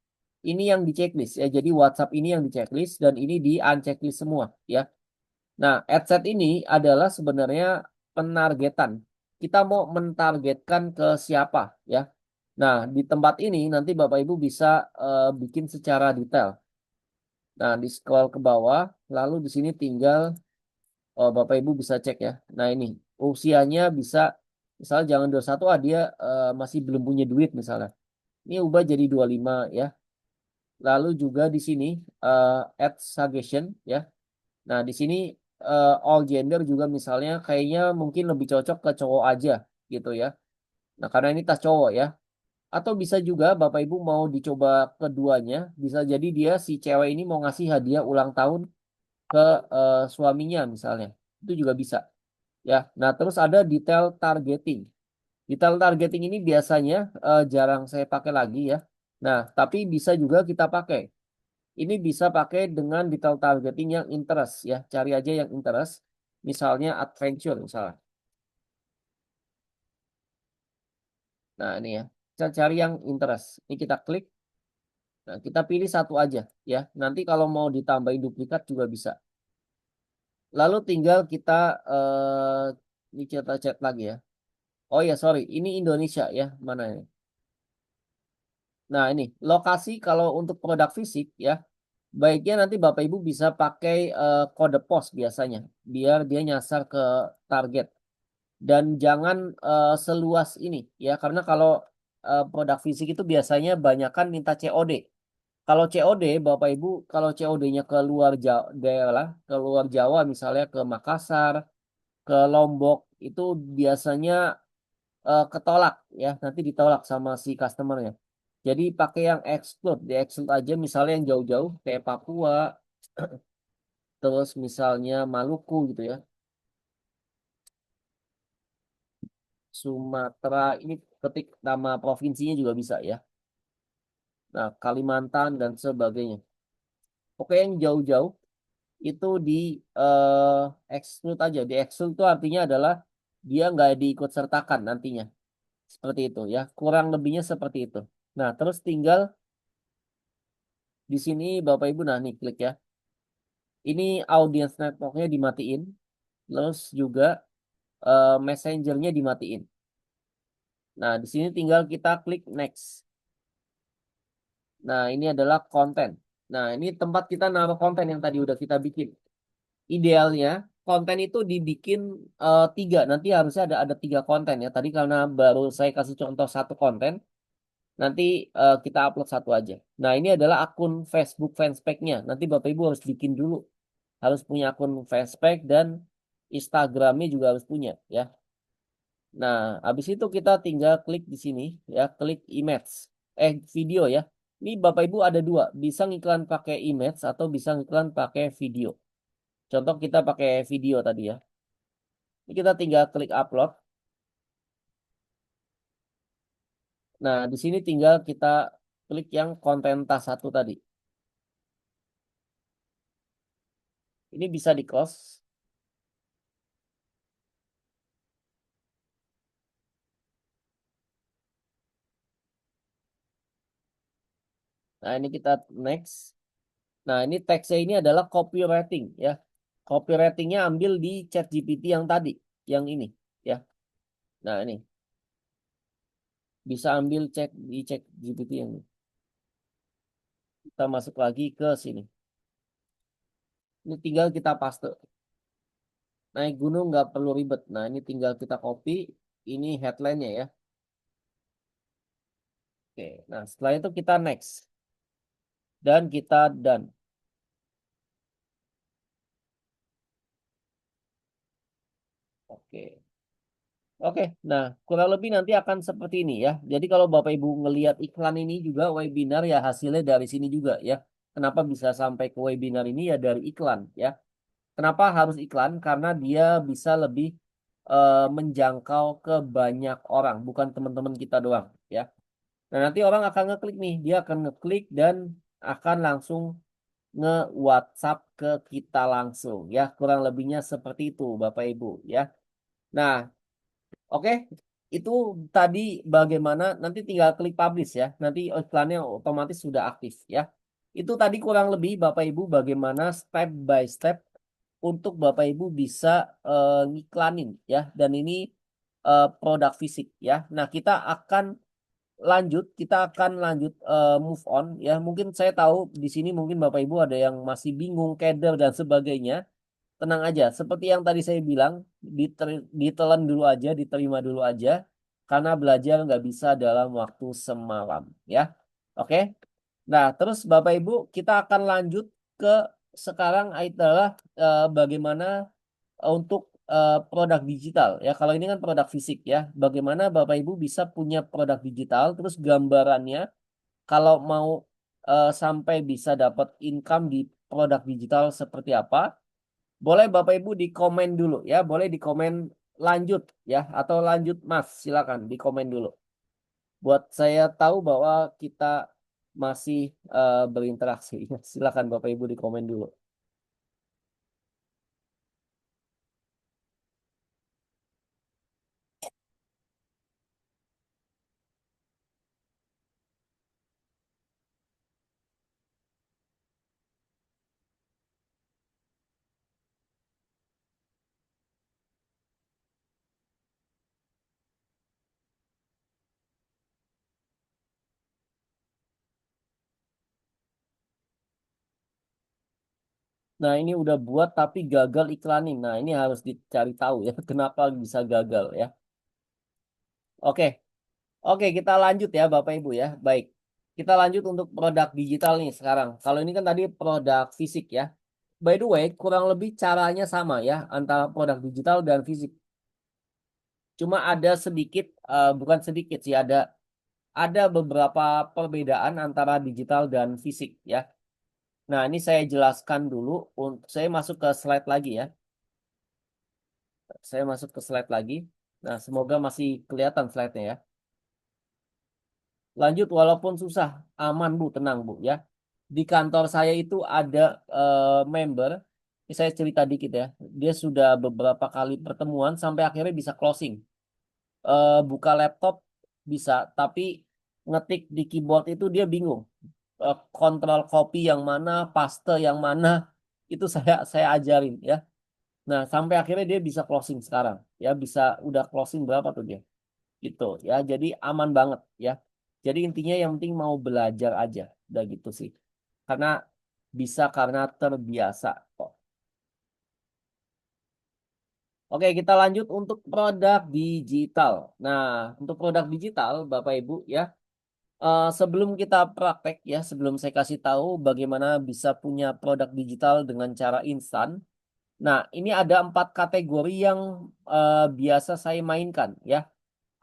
ini yang di checklist ya. Jadi WhatsApp ini yang di checklist dan ini di unchecklist semua ya. Nah, adset ini adalah sebenarnya penargetan. Kita mau mentargetkan ke siapa ya. Nah, di tempat ini nanti Bapak Ibu bisa bikin secara detail. Nah, di scroll ke bawah, lalu di sini tinggal Bapak Ibu bisa cek ya. Nah, ini usianya bisa misalnya jangan 21 dia masih belum punya duit misalnya. Ini ubah jadi 25 ya. Lalu juga di sini add suggestion ya. Nah, di sini all gender juga misalnya kayaknya mungkin lebih cocok ke cowok aja gitu ya. Nah, karena ini tas cowok ya. Atau bisa juga Bapak Ibu mau dicoba keduanya, bisa jadi dia si cewek ini mau ngasih hadiah ulang tahun ke suaminya misalnya. Itu juga bisa ya. Nah, terus ada detail targeting. Detail targeting ini biasanya jarang saya pakai lagi ya. Nah, tapi bisa juga kita pakai. Ini bisa pakai dengan detail targeting yang interest ya. Cari aja yang interest. Misalnya adventure misalnya. Nah ini ya. Kita cari yang interest. Ini kita klik. Nah, kita pilih satu aja ya. Nanti kalau mau ditambahin duplikat juga bisa. Lalu tinggal kita ini kita chat lagi ya. Oh ya, sorry, ini Indonesia ya. Mana ini? Nah, ini lokasi kalau untuk produk fisik ya, baiknya nanti Bapak Ibu bisa pakai kode pos biasanya, biar dia nyasar ke target. Dan jangan seluas ini ya, karena kalau produk fisik itu biasanya banyakan minta COD. Kalau COD, Bapak Ibu, kalau COD-nya ke luar Jawa, daerah, ke luar Jawa misalnya ke Makassar, ke Lombok, itu biasanya ketolak ya, nanti ditolak sama si customernya. Jadi pakai yang exclude, di exclude aja misalnya yang jauh-jauh kayak Papua, terus misalnya Maluku gitu ya, Sumatera, ini ketik nama provinsinya juga bisa ya. Nah, Kalimantan dan sebagainya. Oke, yang jauh-jauh itu di exclude aja. Di exclude itu artinya adalah dia nggak diikut sertakan nantinya. Seperti itu ya. Kurang lebihnya seperti itu. Nah, terus tinggal di sini Bapak Ibu nah nih klik ya. Ini audience networknya dimatiin. Terus juga messengernya dimatiin. Nah, di sini tinggal kita klik next. Nah, ini adalah konten. Nah, ini tempat kita naruh konten yang tadi udah kita bikin. Idealnya konten itu dibikin tiga. Nanti harusnya ada tiga konten ya. Tadi karena baru saya kasih contoh satu konten, nanti kita upload satu aja. Nah, ini adalah akun Facebook fanspage-nya. Nanti Bapak Ibu harus bikin dulu. Harus punya akun fanspage dan Instagramnya juga harus punya ya. Nah, habis itu kita tinggal klik di sini ya, klik image. Video ya. Ini Bapak Ibu ada dua, bisa ngiklan pakai image atau bisa ngiklan pakai video. Contoh kita pakai video tadi ya. Ini kita tinggal klik upload. Nah, di sini tinggal kita klik yang konten tas satu tadi. Ini bisa di close. Nah, ini kita next. Nah, ini teksnya ini adalah copywriting ya. Copywritingnya ambil di ChatGPT yang tadi, yang ini ya. Nah, ini bisa ambil cek di ChatGPT yang ini. Kita masuk lagi ke sini. Ini tinggal kita paste. Naik gunung nggak perlu ribet. Nah, ini tinggal kita copy. Ini headline-nya ya. Oke. Nah, setelah itu kita next. Dan kita done. Oke. Oke, nah kurang lebih nanti akan seperti ini ya. Jadi kalau Bapak Ibu ngelihat iklan ini juga webinar ya hasilnya dari sini juga ya. Kenapa bisa sampai ke webinar ini ya dari iklan ya. Kenapa harus iklan? Karena dia bisa lebih menjangkau ke banyak orang, bukan teman-teman kita doang ya. Nah nanti orang akan ngeklik nih, dia akan ngeklik dan akan langsung nge-WhatsApp ke kita langsung ya. Kurang lebihnya seperti itu Bapak Ibu ya. Nah, oke, itu tadi bagaimana nanti tinggal klik publish ya. Nanti iklannya otomatis sudah aktif ya. Itu tadi kurang lebih Bapak Ibu bagaimana step by step untuk Bapak Ibu bisa ngiklanin ya. Dan ini produk fisik ya. Nah, kita akan lanjut move on ya. Mungkin saya tahu di sini mungkin Bapak Ibu ada yang masih bingung, keder dan sebagainya. Tenang aja, seperti yang tadi saya bilang, ditelan dulu aja, diterima dulu aja, karena belajar nggak bisa dalam waktu semalam, ya. Oke. Nah, terus Bapak Ibu, kita akan lanjut ke sekarang adalah bagaimana untuk produk digital, ya. Kalau ini kan produk fisik, ya. Bagaimana Bapak Ibu bisa punya produk digital, terus gambarannya, kalau mau sampai bisa dapat income di produk digital seperti apa? Boleh Bapak Ibu di komen dulu ya, boleh di komen lanjut ya atau lanjut Mas, silakan di komen dulu. Buat saya tahu bahwa kita masih berinteraksi. Silakan Bapak Ibu di komen dulu. Nah, ini udah buat tapi gagal iklanin. Nah, ini harus dicari tahu ya, kenapa bisa gagal ya. Oke, oke kita lanjut ya Bapak Ibu ya. Baik, kita lanjut untuk produk digital nih sekarang. Kalau ini kan tadi produk fisik ya. By the way, kurang lebih caranya sama ya antara produk digital dan fisik. Cuma ada sedikit, bukan sedikit sih, ada beberapa perbedaan antara digital dan fisik ya. Nah, ini saya jelaskan dulu. Saya masuk ke slide lagi ya. Saya masuk ke slide lagi. Nah, semoga masih kelihatan slide-nya ya. Lanjut, walaupun susah, aman Bu, tenang Bu ya. Di kantor saya itu ada member, ini saya cerita dikit ya. Dia sudah beberapa kali pertemuan sampai akhirnya bisa closing. Buka laptop bisa, tapi ngetik di keyboard itu dia bingung. Kontrol copy yang mana, paste yang mana, itu saya ajarin ya. Nah, sampai akhirnya dia bisa closing sekarang. Ya, bisa udah closing berapa tuh dia? Gitu ya. Jadi aman banget ya. Jadi intinya yang penting mau belajar aja. Udah gitu sih. Karena bisa karena terbiasa kok. Oke, kita lanjut untuk produk digital. Nah, untuk produk digital, Bapak Ibu ya, sebelum kita praktek ya, sebelum saya kasih tahu bagaimana bisa punya produk digital dengan cara instan. Nah, ini ada 4 kategori yang biasa saya mainkan ya.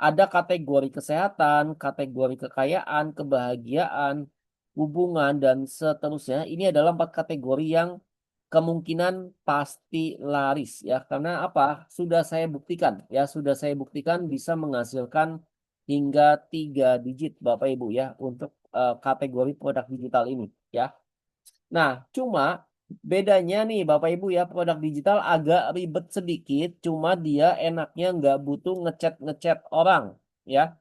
Ada kategori kesehatan, kategori kekayaan, kebahagiaan, hubungan, dan seterusnya. Ini adalah 4 kategori yang kemungkinan pasti laris ya. Karena apa? Sudah saya buktikan ya, sudah saya buktikan bisa menghasilkan hingga 3 digit Bapak Ibu ya untuk kategori produk digital ini ya. Nah, cuma bedanya nih Bapak Ibu ya, produk digital agak ribet sedikit, cuma dia enaknya nggak butuh ngechat-ngechat orang ya.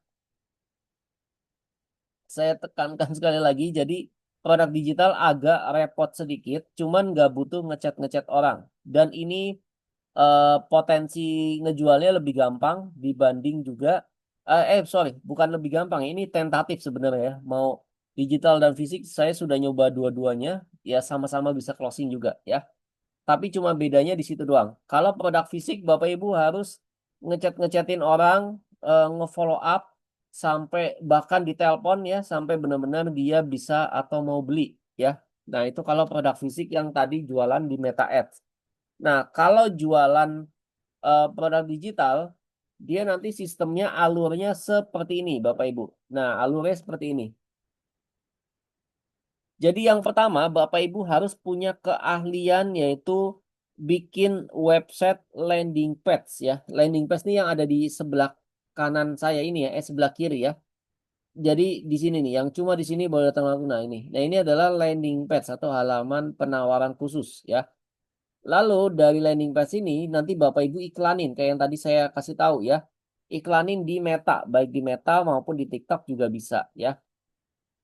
Saya tekankan sekali lagi, jadi produk digital agak repot sedikit, cuman nggak butuh ngechat-ngechat orang. Dan ini potensi ngejualnya lebih gampang dibanding juga, sorry, bukan lebih gampang, ini tentatif sebenarnya ya. Mau digital dan fisik, saya sudah nyoba dua-duanya, ya sama-sama bisa closing juga ya. Tapi cuma bedanya di situ doang. Kalau produk fisik, Bapak Ibu harus ngechat-ngechatin orang, nge-follow up, sampai bahkan ditelepon ya, sampai benar-benar dia bisa atau mau beli ya. Nah, itu kalau produk fisik yang tadi jualan di Meta Ads. Nah, kalau jualan produk digital, dia nanti sistemnya alurnya seperti ini, Bapak Ibu. Nah, alurnya seperti ini. Jadi yang pertama, Bapak Ibu harus punya keahlian yaitu bikin website landing page ya. Landing page ini yang ada di sebelah kanan saya ini ya, sebelah kiri ya. Jadi di sini nih, yang cuma di sini boleh datang langsung. Nah ini. Nah ini adalah landing page atau halaman penawaran khusus ya. Lalu dari landing page ini nanti Bapak Ibu iklanin kayak yang tadi saya kasih tahu ya. Iklanin di Meta, baik di Meta maupun di TikTok juga bisa ya.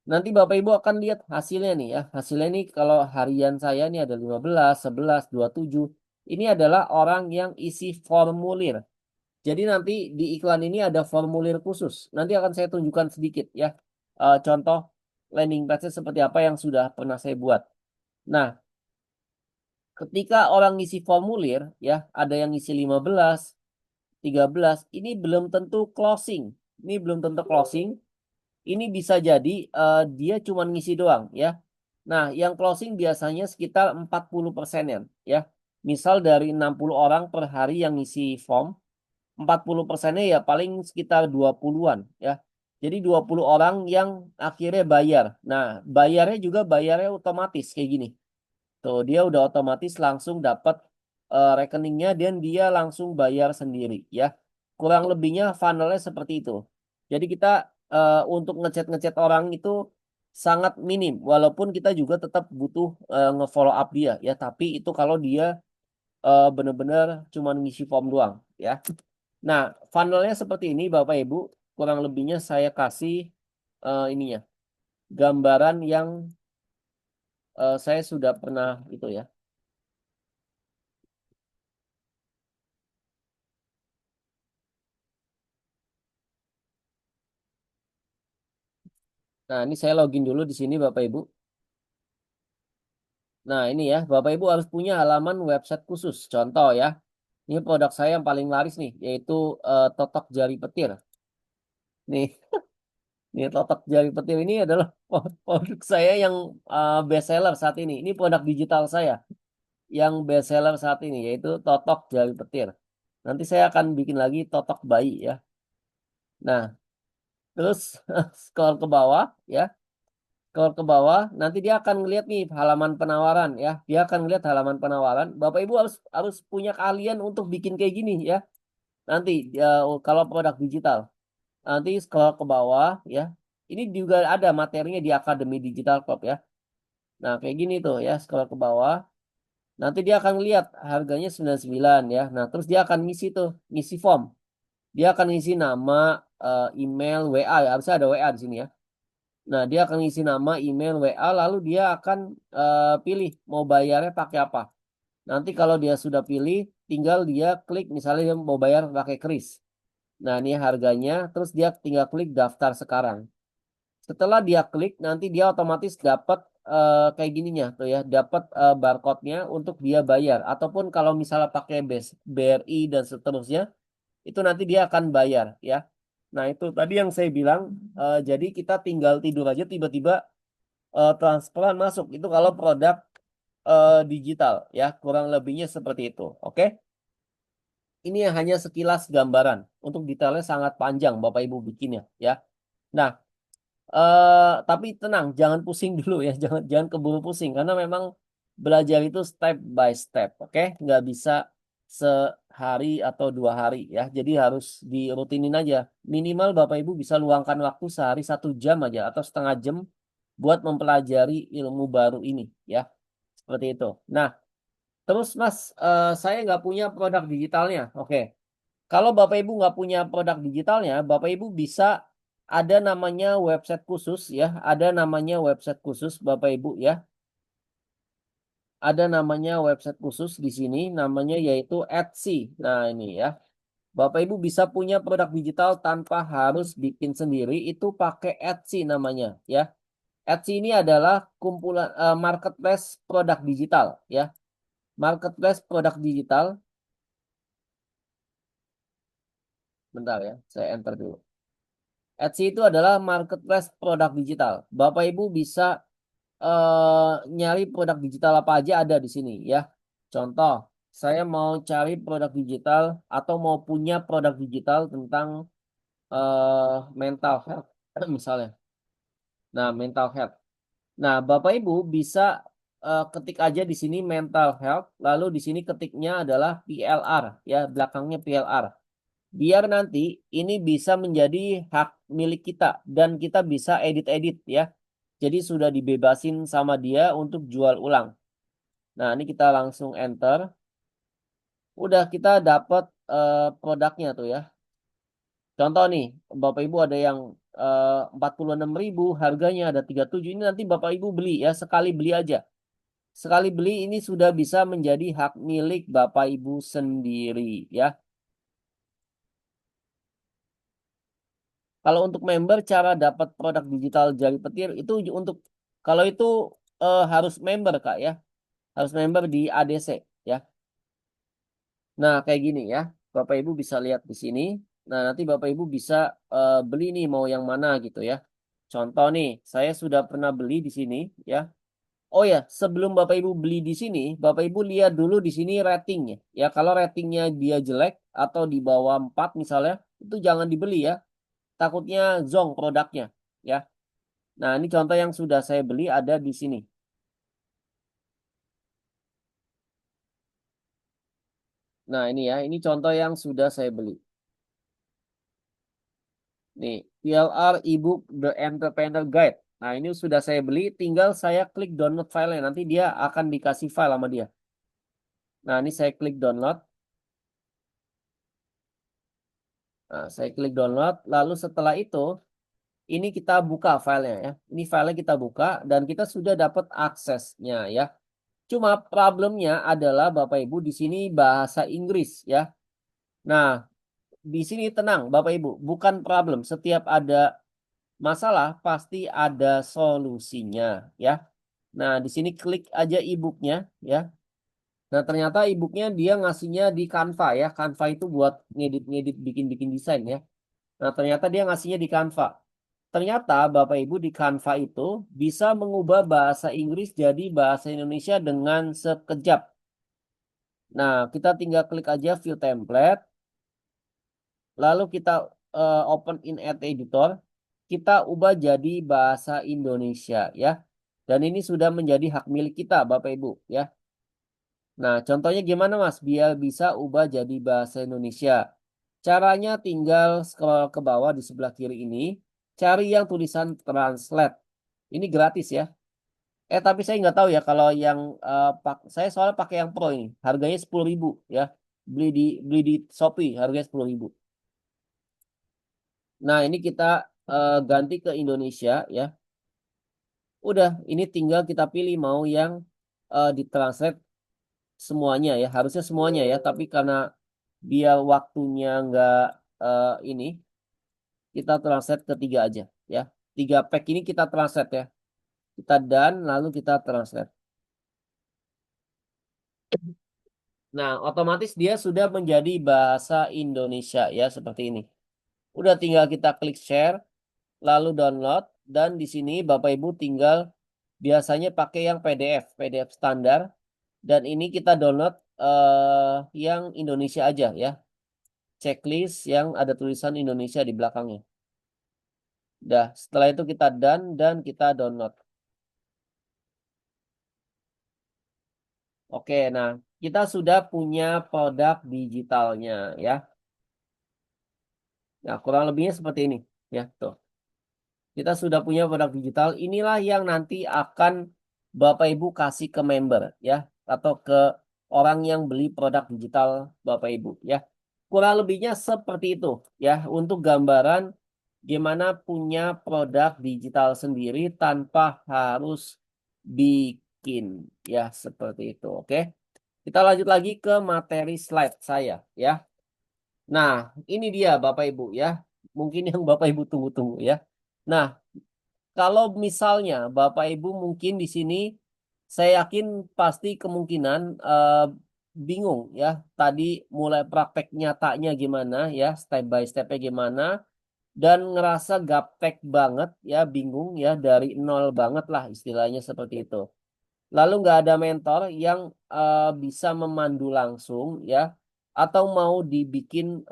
Nanti Bapak Ibu akan lihat hasilnya nih ya. Hasilnya nih kalau harian saya nih ada 15, 11, 27. Ini adalah orang yang isi formulir. Jadi nanti di iklan ini ada formulir khusus. Nanti akan saya tunjukkan sedikit ya. Contoh landing page seperti apa yang sudah pernah saya buat. Nah, ketika orang ngisi formulir ya, ada yang ngisi 15, 13, ini belum tentu closing. Ini belum tentu closing. Ini bisa jadi dia cuma ngisi doang ya. Nah, yang closing biasanya sekitar 40% ya. Misal dari 60 orang per hari yang ngisi form, 40%-nya ya paling sekitar 20-an ya. Jadi 20 orang yang akhirnya bayar. Nah, bayarnya juga bayarnya otomatis kayak gini. Tuh, dia udah otomatis langsung dapat rekeningnya dan dia langsung bayar sendiri ya. Kurang lebihnya funnelnya seperti itu. Jadi kita untuk ngechat-ngechat orang itu sangat minim walaupun kita juga tetap butuh nge-follow up dia ya, tapi itu kalau dia benar-benar cuma ngisi form doang ya. Nah, funnelnya seperti ini Bapak Ibu, kurang lebihnya saya kasih ininya gambaran yang saya sudah pernah itu ya. Nah, ini saya login dulu di sini Bapak Ibu. Nah, ini ya, Bapak Ibu harus punya halaman website khusus. Contoh ya, ini produk saya yang paling laris nih, yaitu totok jari petir. Nih, ini totok jari petir ini adalah produk saya yang best seller saat ini. Ini produk digital saya yang best seller saat ini, yaitu totok jari petir. Nanti saya akan bikin lagi totok bayi ya. Nah, terus scroll ke bawah ya. Scroll ke bawah, nanti dia akan ngeliat nih halaman penawaran ya. Dia akan ngeliat halaman penawaran. Bapak Ibu harus harus punya keahlian untuk bikin kayak gini ya. Nanti kalau produk digital, nanti scroll ke bawah ya. Ini juga ada materinya di Akademi Digital Club ya. Nah, kayak gini tuh ya, scroll ke bawah. Nanti dia akan lihat harganya 99 ya. Nah, terus dia akan ngisi tuh, ngisi form. Dia akan ngisi nama, email, WA ya. Harusnya ada WA di sini ya. Nah, dia akan ngisi nama, email, WA, lalu dia akan pilih mau bayarnya pakai apa. Nanti kalau dia sudah pilih, tinggal dia klik misalnya dia mau bayar pakai kris. Nah, ini harganya, terus dia tinggal klik daftar sekarang. Setelah dia klik, nanti dia otomatis dapat kayak gininya tuh ya, dapat barcode-nya untuk dia bayar. Ataupun kalau misalnya pakai BRI dan seterusnya, itu nanti dia akan bayar ya. Nah, itu tadi yang saya bilang, jadi kita tinggal tidur aja tiba-tiba transferan masuk. Itu kalau produk digital ya, kurang lebihnya seperti itu. Oke. Ini hanya sekilas gambaran. Untuk detailnya sangat panjang Bapak Ibu bikinnya ya. Nah, tapi tenang, jangan pusing dulu ya, jangan jangan keburu pusing karena memang belajar itu step by step, oke? Nggak bisa sehari atau 2 hari ya. Jadi harus dirutinin aja. Minimal Bapak Ibu bisa luangkan waktu sehari 1 jam aja atau setengah jam buat mempelajari ilmu baru ini ya, seperti itu. Nah, terus Mas, saya nggak punya produk digitalnya, oke? Kalau Bapak Ibu nggak punya produk digitalnya, Bapak Ibu bisa ada namanya website khusus ya, ada namanya website khusus Bapak Ibu ya. Ada namanya website khusus di sini namanya yaitu Etsy. Nah, ini ya. Bapak Ibu bisa punya produk digital tanpa harus bikin sendiri, itu pakai Etsy namanya ya. Etsy ini adalah kumpulan marketplace produk digital ya. Marketplace produk digital. Bentar ya, saya enter dulu. Etsy itu adalah marketplace produk digital. Bapak Ibu bisa nyari produk digital apa aja ada di sini ya. Contoh, saya mau cari produk digital atau mau punya produk digital tentang mental health misalnya. Nah, mental health. Nah, Bapak Ibu bisa ketik aja di sini mental health, lalu di sini ketiknya adalah PLR ya, belakangnya PLR. Biar nanti ini bisa menjadi hak milik kita dan kita bisa edit-edit ya. Jadi sudah dibebasin sama dia untuk jual ulang. Nah, ini kita langsung enter. Udah kita dapat produknya tuh ya. Contoh nih, Bapak Ibu ada yang 46.000, harganya ada 37. Ini nanti Bapak Ibu beli ya, sekali beli aja. Sekali beli ini sudah bisa menjadi hak milik Bapak Ibu sendiri ya. Kalau untuk member cara dapat produk digital jari petir itu untuk kalau itu harus member Kak ya. Harus member di ADC ya. Nah, kayak gini ya. Bapak Ibu bisa lihat di sini. Nah, nanti Bapak Ibu bisa beli nih mau yang mana gitu ya. Contoh nih, saya sudah pernah beli di sini ya. Oh ya, sebelum Bapak Ibu beli di sini, Bapak Ibu lihat dulu di sini ratingnya. Ya, kalau ratingnya dia jelek atau di bawah 4 misalnya, itu jangan dibeli ya. Takutnya zonk produknya ya. Nah, ini contoh yang sudah saya beli ada di sini. Nah, ini ya, ini contoh yang sudah saya beli. Nih, PLR ebook The Entrepreneur Guide. Nah, ini sudah saya beli, tinggal saya klik download filenya. Nanti dia akan dikasih file sama dia. Nah, ini saya klik download. Nah, saya klik download. Lalu setelah itu, ini kita buka filenya ya. Ini filenya kita buka dan kita sudah dapat aksesnya ya. Cuma problemnya adalah Bapak Ibu di sini bahasa Inggris ya. Nah, di sini tenang Bapak Ibu, bukan problem. Setiap ada masalah pasti ada solusinya ya. Nah, di sini klik aja e-booknya ya. Nah, ternyata e-booknya dia ngasihnya di Canva ya. Canva itu buat ngedit-ngedit, bikin-bikin desain ya. Nah, ternyata dia ngasihnya di Canva. Ternyata Bapak Ibu di Canva itu bisa mengubah bahasa Inggris jadi bahasa Indonesia dengan sekejap. Nah, kita tinggal klik aja view template, lalu kita open in Ad Editor, kita ubah jadi bahasa Indonesia ya. Dan ini sudah menjadi hak milik kita Bapak Ibu ya. Nah, contohnya gimana Mas? Biar bisa ubah jadi bahasa Indonesia. Caranya tinggal scroll ke bawah di sebelah kiri ini, cari yang tulisan translate. Ini gratis ya. Tapi saya nggak tahu ya kalau yang saya soalnya pakai yang pro ini. Harganya 10.000 ya. Beli di Shopee harganya 10.000. Nah, ini kita ganti ke Indonesia ya. Udah, ini tinggal kita pilih mau yang ditranslate semuanya ya, harusnya semuanya ya, tapi karena biar waktunya nggak ini, kita translate ke tiga aja ya. 3 pack ini kita translate ya. Kita done, lalu kita translate. Nah, otomatis dia sudah menjadi bahasa Indonesia ya, seperti ini. Udah tinggal kita klik share, lalu download, dan di sini Bapak Ibu tinggal biasanya pakai yang PDF standar, dan ini kita download yang Indonesia aja ya. Checklist yang ada tulisan Indonesia di belakangnya. Dah, setelah itu kita done dan kita download. Oke, nah kita sudah punya produk digitalnya ya. Nah, kurang lebihnya seperti ini ya, tuh. Kita sudah punya produk digital. Inilah yang nanti akan Bapak Ibu kasih ke member ya, atau ke orang yang beli produk digital Bapak Ibu ya. Kurang lebihnya seperti itu ya, untuk gambaran gimana punya produk digital sendiri tanpa harus bikin ya, seperti itu. Oke. Kita lanjut lagi ke materi slide saya ya. Nah, ini dia Bapak Ibu ya. Mungkin yang Bapak Ibu tunggu-tunggu ya. Nah, kalau misalnya Bapak Ibu mungkin di sini saya yakin pasti kemungkinan bingung ya. Tadi mulai praktek nyatanya gimana ya, step by stepnya gimana, dan ngerasa gaptek banget ya, bingung ya, dari nol banget lah istilahnya seperti itu. Lalu nggak ada mentor yang bisa memandu langsung ya, atau mau dibikin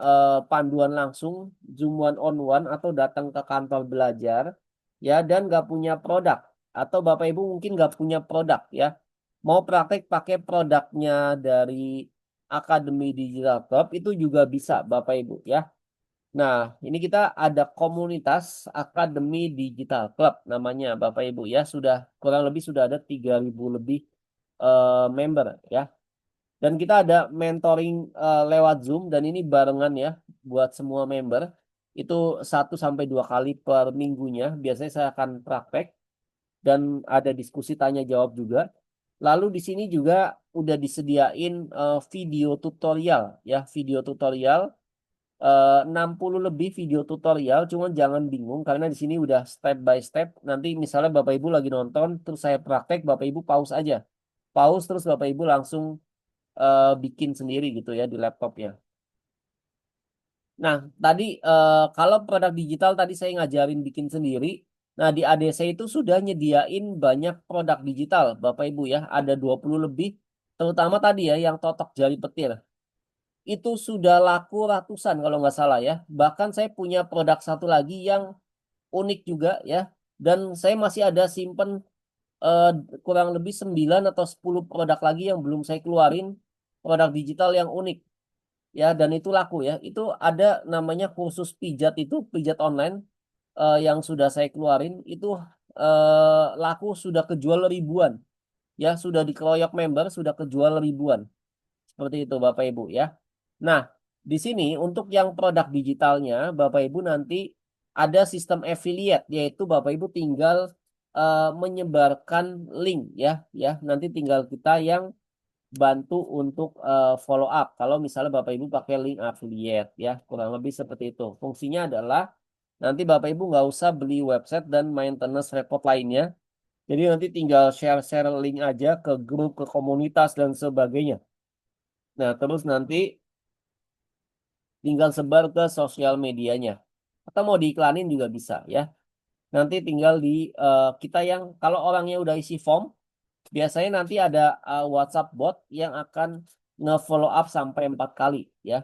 panduan langsung, Zoom one on one atau datang ke kantor belajar ya, dan nggak punya produk, atau Bapak Ibu mungkin nggak punya produk ya, mau praktek pakai produknya dari Akademi Digital Club itu juga bisa Bapak Ibu ya. Nah, ini kita ada komunitas Akademi Digital Club namanya Bapak Ibu ya. Sudah kurang lebih sudah ada 3.000 lebih member ya. Dan kita ada mentoring lewat Zoom, dan ini barengan ya buat semua member. Itu 1 sampai 2 kali per minggunya. Biasanya saya akan praktek dan ada diskusi tanya jawab juga. Lalu di sini juga udah disediain video tutorial ya, video tutorial 60 lebih video tutorial, cuman jangan bingung karena di sini udah step by step. Nanti misalnya Bapak Ibu lagi nonton, terus saya praktek, Bapak Ibu pause aja. Pause terus Bapak Ibu langsung bikin sendiri gitu ya di laptopnya. Nah, tadi kalau produk digital tadi saya ngajarin bikin sendiri. Nah, di ADC itu sudah nyediain banyak produk digital, Bapak Ibu ya. Ada 20 lebih, terutama tadi ya yang totok jari petir. Itu sudah laku ratusan kalau nggak salah ya. Bahkan saya punya produk satu lagi yang unik juga ya. Dan saya masih ada simpen eh, kurang lebih 9 atau 10 produk lagi yang belum saya keluarin. Produk digital yang unik ya. Dan itu laku ya. Itu ada namanya kursus pijat, itu pijat online yang sudah saya keluarin. Itu laku sudah kejual ribuan. Ya, sudah dikeroyok member, sudah kejual ribuan. Seperti itu Bapak Ibu ya. Nah, di sini untuk yang produk digitalnya Bapak Ibu nanti ada sistem affiliate, yaitu Bapak Ibu tinggal menyebarkan link ya, ya. Nanti tinggal kita yang bantu untuk follow up. Kalau misalnya Bapak Ibu pakai link affiliate ya, kurang lebih seperti itu. Fungsinya adalah nanti Bapak Ibu nggak usah beli website dan maintenance report lainnya. Jadi nanti tinggal share-share link aja ke grup, ke komunitas dan sebagainya. Nah, terus nanti tinggal sebar ke sosial medianya. Atau mau diiklanin juga bisa ya. Nanti tinggal di kita yang kalau orangnya udah isi form, biasanya nanti ada WhatsApp bot yang akan nge-follow up sampai 4 kali ya.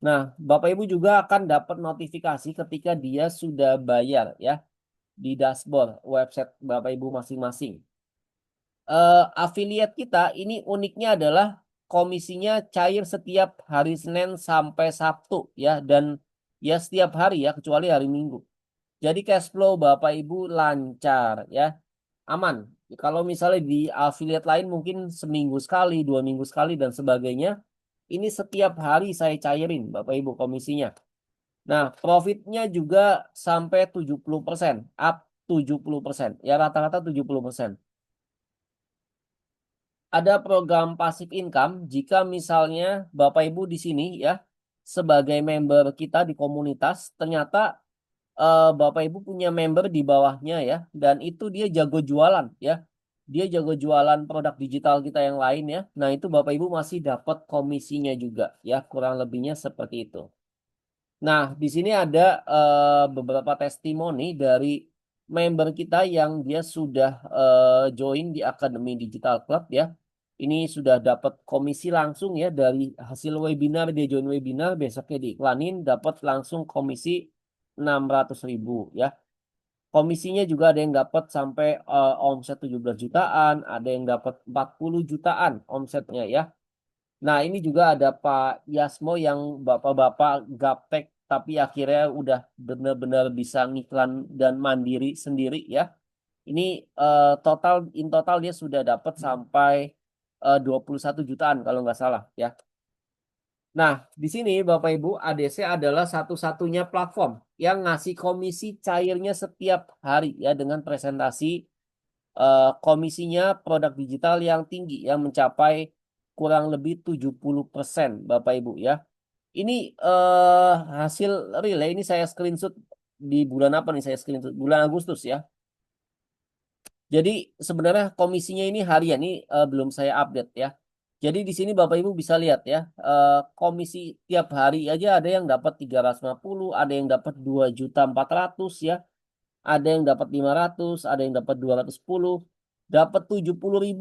Nah, Bapak Ibu juga akan dapat notifikasi ketika dia sudah bayar ya di dashboard website Bapak Ibu masing-masing. Affiliate kita ini uniknya adalah komisinya cair setiap hari Senin sampai Sabtu ya dan ya setiap hari ya kecuali hari Minggu. Jadi cash flow Bapak Ibu lancar ya, aman. Kalau misalnya di affiliate lain mungkin seminggu sekali, 2 minggu sekali dan sebagainya. Ini setiap hari saya cairin Bapak Ibu komisinya. Nah, profitnya juga sampai 70%, up 70%. Ya rata-rata 70%. Ada program passive income jika misalnya Bapak Ibu di sini ya sebagai member kita di komunitas ternyata Bapak Ibu punya member di bawahnya ya dan itu dia jago jualan ya. Dia jago jualan produk digital kita yang lain ya. Nah, itu Bapak Ibu masih dapat komisinya juga ya, kurang lebihnya seperti itu. Nah, di sini ada beberapa testimoni dari member kita yang dia sudah join di Akademi Digital Club ya. Ini sudah dapat komisi langsung ya dari hasil webinar, dia join webinar, besoknya diiklanin dapat langsung komisi 600.000 ya. Komisinya juga ada yang dapat sampai omset 17 jutaan, ada yang dapat 40 jutaan omsetnya ya. Nah, ini juga ada Pak Yasmo yang bapak-bapak gaptek tapi akhirnya udah benar-benar bisa ngiklan dan mandiri sendiri ya. Ini in total dia sudah dapat sampai 21 jutaan kalau nggak salah ya. Nah, di sini Bapak Ibu ADC adalah satu-satunya platform yang ngasih komisi cairnya setiap hari ya dengan presentasi komisinya produk digital yang tinggi yang mencapai kurang lebih 70% Bapak Ibu ya. Ini hasil relay ini saya screenshot di bulan apa nih saya screenshot? Bulan Agustus ya. Jadi sebenarnya komisinya ini harian ini belum saya update ya. Jadi di sini Bapak Ibu bisa lihat ya, komisi tiap hari aja ada yang dapat 350, ada yang dapat 2.400.000 ya, ada yang dapat 500, ada yang dapat 210, dapat 70.000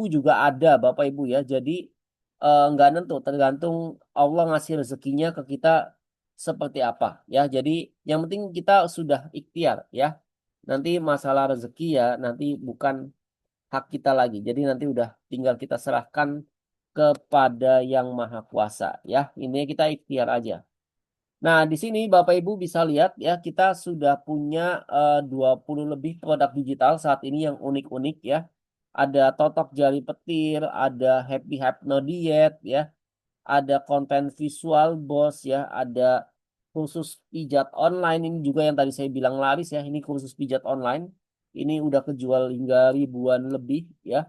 juga ada Bapak Ibu ya. Jadi nggak nentu, tergantung Allah ngasih rezekinya ke kita seperti apa ya. Jadi yang penting kita sudah ikhtiar ya. Nanti masalah rezeki ya nanti bukan hak kita lagi. Jadi nanti udah tinggal kita serahkan kepada Yang Maha Kuasa ya. Ini kita ikhtiar aja. Nah, di sini Bapak Ibu bisa lihat ya, kita sudah punya 20 lebih produk digital saat ini yang unik-unik ya. Ada totok jari petir, ada happy hypno diet ya, ada konten visual bos ya, ada kursus pijat online ini juga yang tadi saya bilang laris ya, ini kursus pijat online. Ini udah kejual hingga ribuan lebih ya.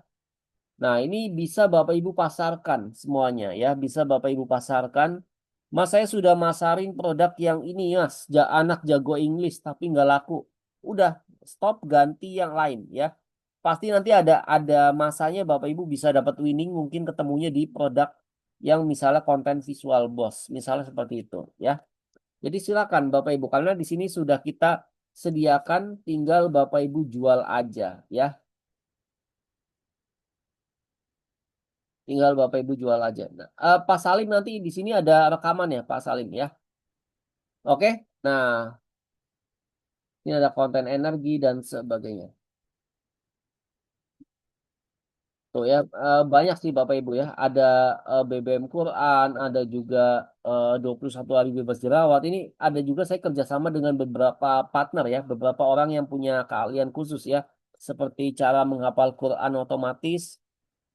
Nah, ini bisa Bapak Ibu pasarkan semuanya ya, bisa Bapak Ibu pasarkan. Mas, saya sudah masarin produk yang ini, Mas. Anak jago Inggris tapi nggak laku. Udah, stop ganti yang lain ya. Pasti nanti ada masanya Bapak Ibu bisa dapat winning mungkin ketemunya di produk yang misalnya konten visual bos, misalnya seperti itu ya. Jadi silakan Bapak Ibu karena di sini sudah kita sediakan tinggal Bapak Ibu jual aja ya. Tinggal Bapak Ibu jual aja. Nah, Pak Salim nanti di sini ada rekaman ya, Pak Salim ya. Oke. Nah, ini ada konten energi dan sebagainya. Tuh ya, banyak sih Bapak Ibu ya. Ada BBM Quran, ada juga 21 hari bebas jerawat. Ini ada juga saya kerjasama dengan beberapa partner ya, beberapa orang yang punya keahlian khusus ya. Seperti cara menghafal Quran otomatis,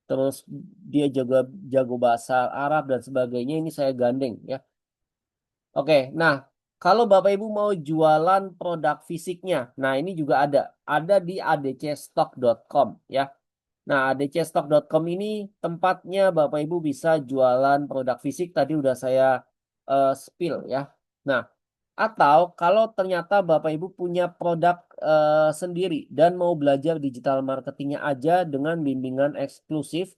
terus dia juga jago bahasa Arab dan sebagainya. Ini saya gandeng ya. Oke, nah kalau Bapak Ibu mau jualan produk fisiknya, nah ini juga ada di adcstock.com ya. Nah, adcstock.com ini tempatnya Bapak Ibu bisa jualan produk fisik. Tadi udah saya spill ya. Nah, Atau kalau ternyata Bapak Ibu punya produk sendiri dan mau belajar digital marketingnya aja dengan bimbingan eksklusif,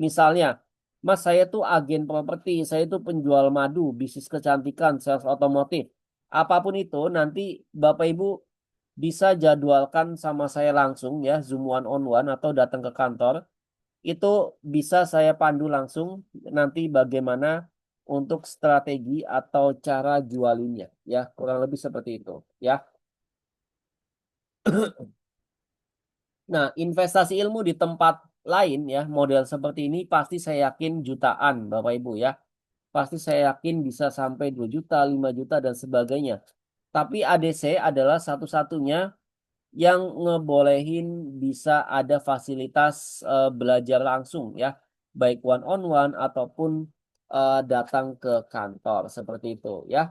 misalnya, Mas saya tuh agen properti, saya tuh penjual madu, bisnis kecantikan, sales otomotif. Apapun itu nanti Bapak Ibu bisa jadwalkan sama saya langsung ya, Zoom one on one atau datang ke kantor. Itu bisa saya pandu langsung nanti bagaimana untuk strategi atau cara jualinnya ya, kurang lebih seperti itu ya. Nah, investasi ilmu di tempat lain ya, model seperti ini pasti saya yakin jutaan Bapak Ibu ya. Pasti saya yakin bisa sampai 2 juta, 5 juta dan sebagainya. Tapi ADC adalah satu-satunya yang ngebolehin bisa ada fasilitas belajar langsung ya, baik one on one ataupun datang ke kantor seperti itu ya.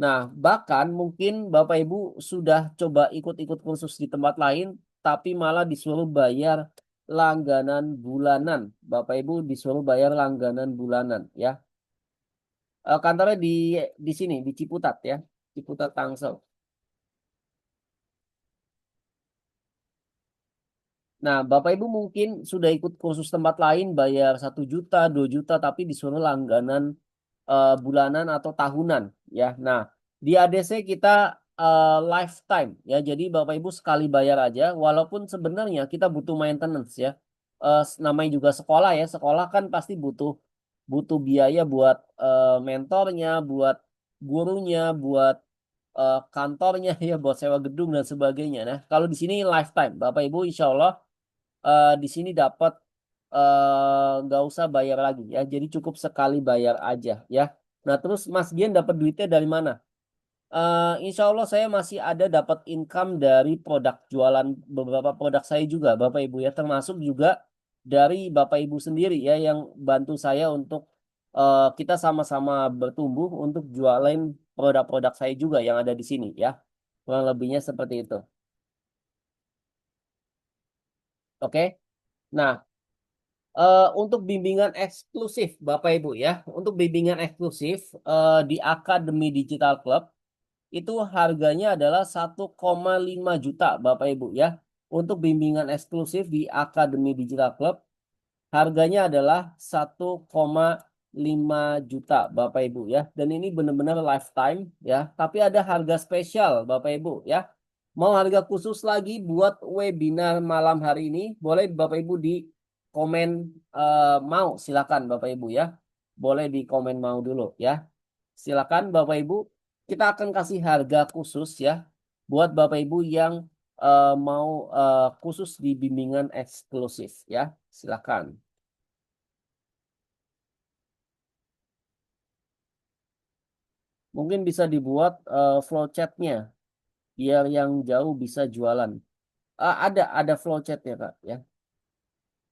Nah, bahkan mungkin Bapak Ibu sudah coba ikut-ikut kursus di tempat lain, tapi malah disuruh bayar langganan bulanan. Bapak Ibu disuruh bayar langganan bulanan ya. Kantornya di sini di Ciputat ya, Ciputat Tangsel. Nah, Bapak Ibu mungkin sudah ikut kursus tempat lain bayar 1 juta, 2 juta, tapi disuruh langganan bulanan atau tahunan ya. Nah, di ADC kita lifetime ya. Jadi Bapak Ibu sekali bayar aja, walaupun sebenarnya kita butuh maintenance ya. Namanya juga sekolah ya. Sekolah kan pasti butuh butuh biaya buat mentornya, buat gurunya, buat kantornya ya, buat sewa gedung dan sebagainya. Nah, kalau di sini lifetime, Bapak Ibu insya Allah di sini dapat nggak usah bayar lagi ya. Jadi cukup sekali bayar aja ya. Nah, terus Mas Gian dapat duitnya dari mana? Insya Allah saya masih ada dapat income dari produk jualan beberapa produk saya juga, Bapak Ibu ya. Termasuk juga dari Bapak Ibu sendiri ya yang bantu saya untuk kita sama-sama bertumbuh untuk jualan produk-produk saya juga yang ada di sini ya. Kurang lebihnya seperti itu. Oke. Nah, untuk bimbingan eksklusif Bapak Ibu ya, untuk bimbingan eksklusif di Akademi Digital Club itu harganya adalah 1,5 juta Bapak Ibu ya. Untuk bimbingan eksklusif di Akademi Digital Club harganya adalah 1,5 juta Bapak Ibu ya. Dan ini benar-benar lifetime ya. Tapi ada harga spesial Bapak Ibu ya. Mau harga khusus lagi buat webinar malam hari ini, boleh Bapak Ibu di komen mau, silakan Bapak Ibu ya. Boleh di komen mau dulu ya. Silakan Bapak Ibu, kita akan kasih harga khusus ya buat Bapak Ibu yang mau khusus di bimbingan eksklusif ya. Silakan. Mungkin bisa dibuat flowchartnya biar yang jauh bisa jualan. Ada flowchartnya Kak ya.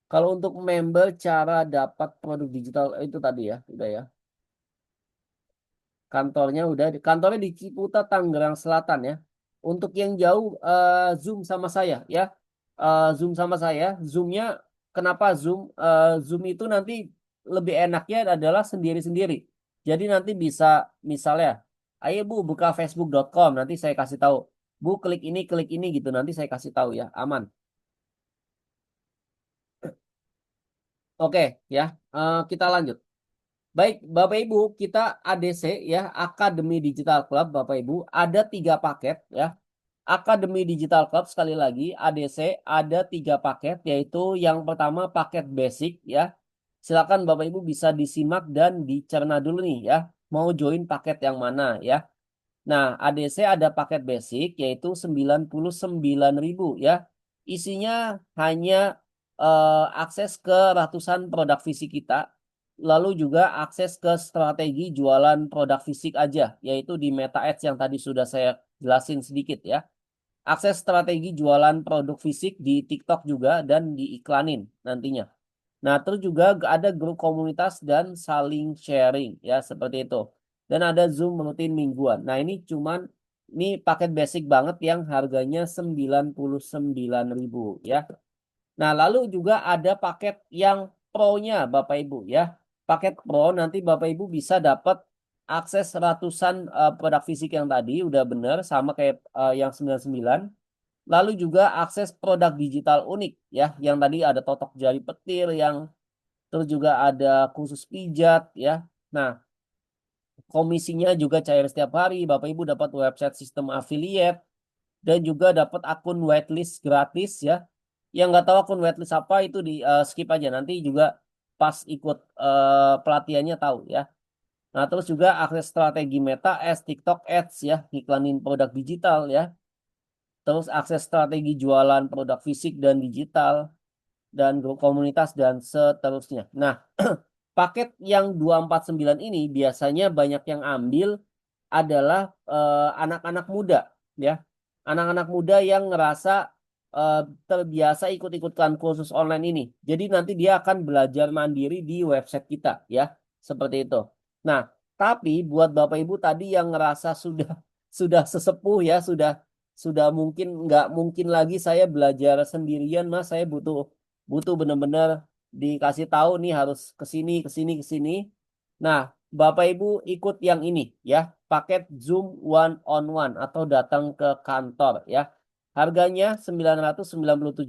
Kalau untuk member cara dapat produk digital itu tadi ya, udah ya. Kantornya udah, kantornya di Ciputat, Tangerang Selatan ya. Untuk yang jauh Zoom sama saya ya. Zoom sama saya, Zoomnya kenapa Zoom? Zoom itu nanti lebih enaknya adalah sendiri-sendiri. Jadi nanti bisa misalnya, ayo Bu buka facebook.com, nanti saya kasih tahu. Bu klik ini gitu, nanti saya kasih tahu ya, aman. Oke ya, kita lanjut. Baik, Bapak Ibu, kita ADC ya, Akademi Digital Club, Bapak Ibu, ada 3 paket ya. Akademi Digital Club sekali lagi, ADC ada 3 paket, yaitu yang pertama paket basic ya. Silakan Bapak Ibu bisa disimak dan dicerna dulu nih ya. Mau join paket yang mana ya. Nah, ADC ada paket basic yaitu 99.000 ya. Isinya hanya akses ke ratusan produk fisik kita. Lalu juga akses ke strategi jualan produk fisik aja, yaitu di Meta Ads yang tadi sudah saya jelasin sedikit ya. Akses strategi jualan produk fisik di TikTok juga dan diiklanin nantinya. Nah, terus juga ada grup komunitas dan saling sharing ya seperti itu. Dan ada Zoom rutin mingguan. Nah, ini paket basic banget yang harganya 99.000 ya. Nah, lalu juga ada paket yang pro-nya Bapak Ibu ya. Paket pro nanti Bapak Ibu bisa dapat akses ratusan produk fisik yang tadi udah bener sama kayak yang 99. Lalu juga akses produk digital unik ya, yang tadi ada totok jari petir, yang terus juga ada khusus pijat ya. Nah, komisinya juga cair setiap hari. Bapak Ibu dapat website sistem affiliate dan juga dapat akun whitelist gratis ya. Yang nggak tahu akun whitelist apa itu di skip aja, nanti juga pas ikut pelatihannya tahu ya. Nah, terus juga akses strategi Meta Ads, TikTok Ads ya, iklanin produk digital ya. Terus akses strategi jualan produk fisik dan digital dan grup komunitas dan seterusnya. Nah, paket yang 249 ini biasanya banyak yang ambil adalah anak-anak muda ya. Anak-anak muda yang ngerasa eh, terbiasa ikut-ikutan kursus online ini. Jadi nanti dia akan belajar mandiri di website kita ya. Seperti itu. Nah, tapi buat Bapak Ibu tadi yang ngerasa sudah sudah sesepuh ya, sudah mungkin nggak mungkin lagi saya belajar sendirian, Mas. Saya butuh butuh benar-benar dikasih tahu nih harus ke sini, ke sini, ke sini. Nah, Bapak Ibu ikut yang ini ya, paket Zoom one on one atau datang ke kantor ya. Harganya 997.000.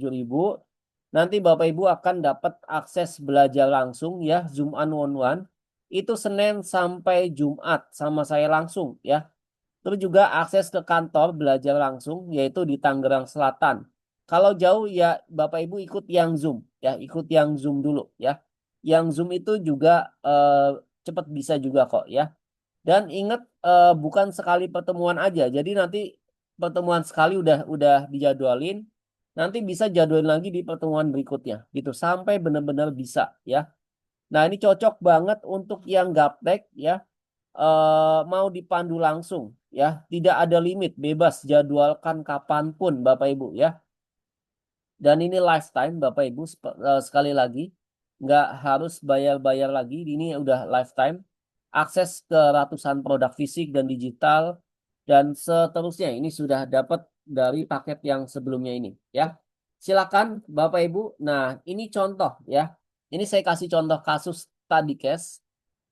Nanti Bapak Ibu akan dapat akses belajar langsung ya, Zoom on one. Itu Senin sampai Jumat sama saya langsung ya. Terus juga akses ke kantor belajar langsung yaitu di Tangerang Selatan. Kalau jauh ya Bapak Ibu ikut yang Zoom ya, ikut yang Zoom dulu ya. Yang Zoom itu juga cepat bisa juga kok ya. Dan ingat bukan sekali pertemuan aja. Jadi nanti pertemuan sekali udah dijadwalin, nanti bisa jadwalin lagi di pertemuan berikutnya gitu sampai benar-benar bisa ya. Nah, ini cocok banget untuk yang gaptek ya, mau dipandu langsung ya, tidak ada limit, bebas jadwalkan kapanpun Bapak Ibu ya. Dan ini lifetime Bapak Ibu sekali lagi nggak harus bayar-bayar lagi, ini udah lifetime. Akses ke ratusan produk fisik dan digital dan seterusnya ini sudah dapat dari paket yang sebelumnya ini ya. Silakan Bapak Ibu. Nah, ini contoh ya. Ini saya kasih contoh kasus tadi case.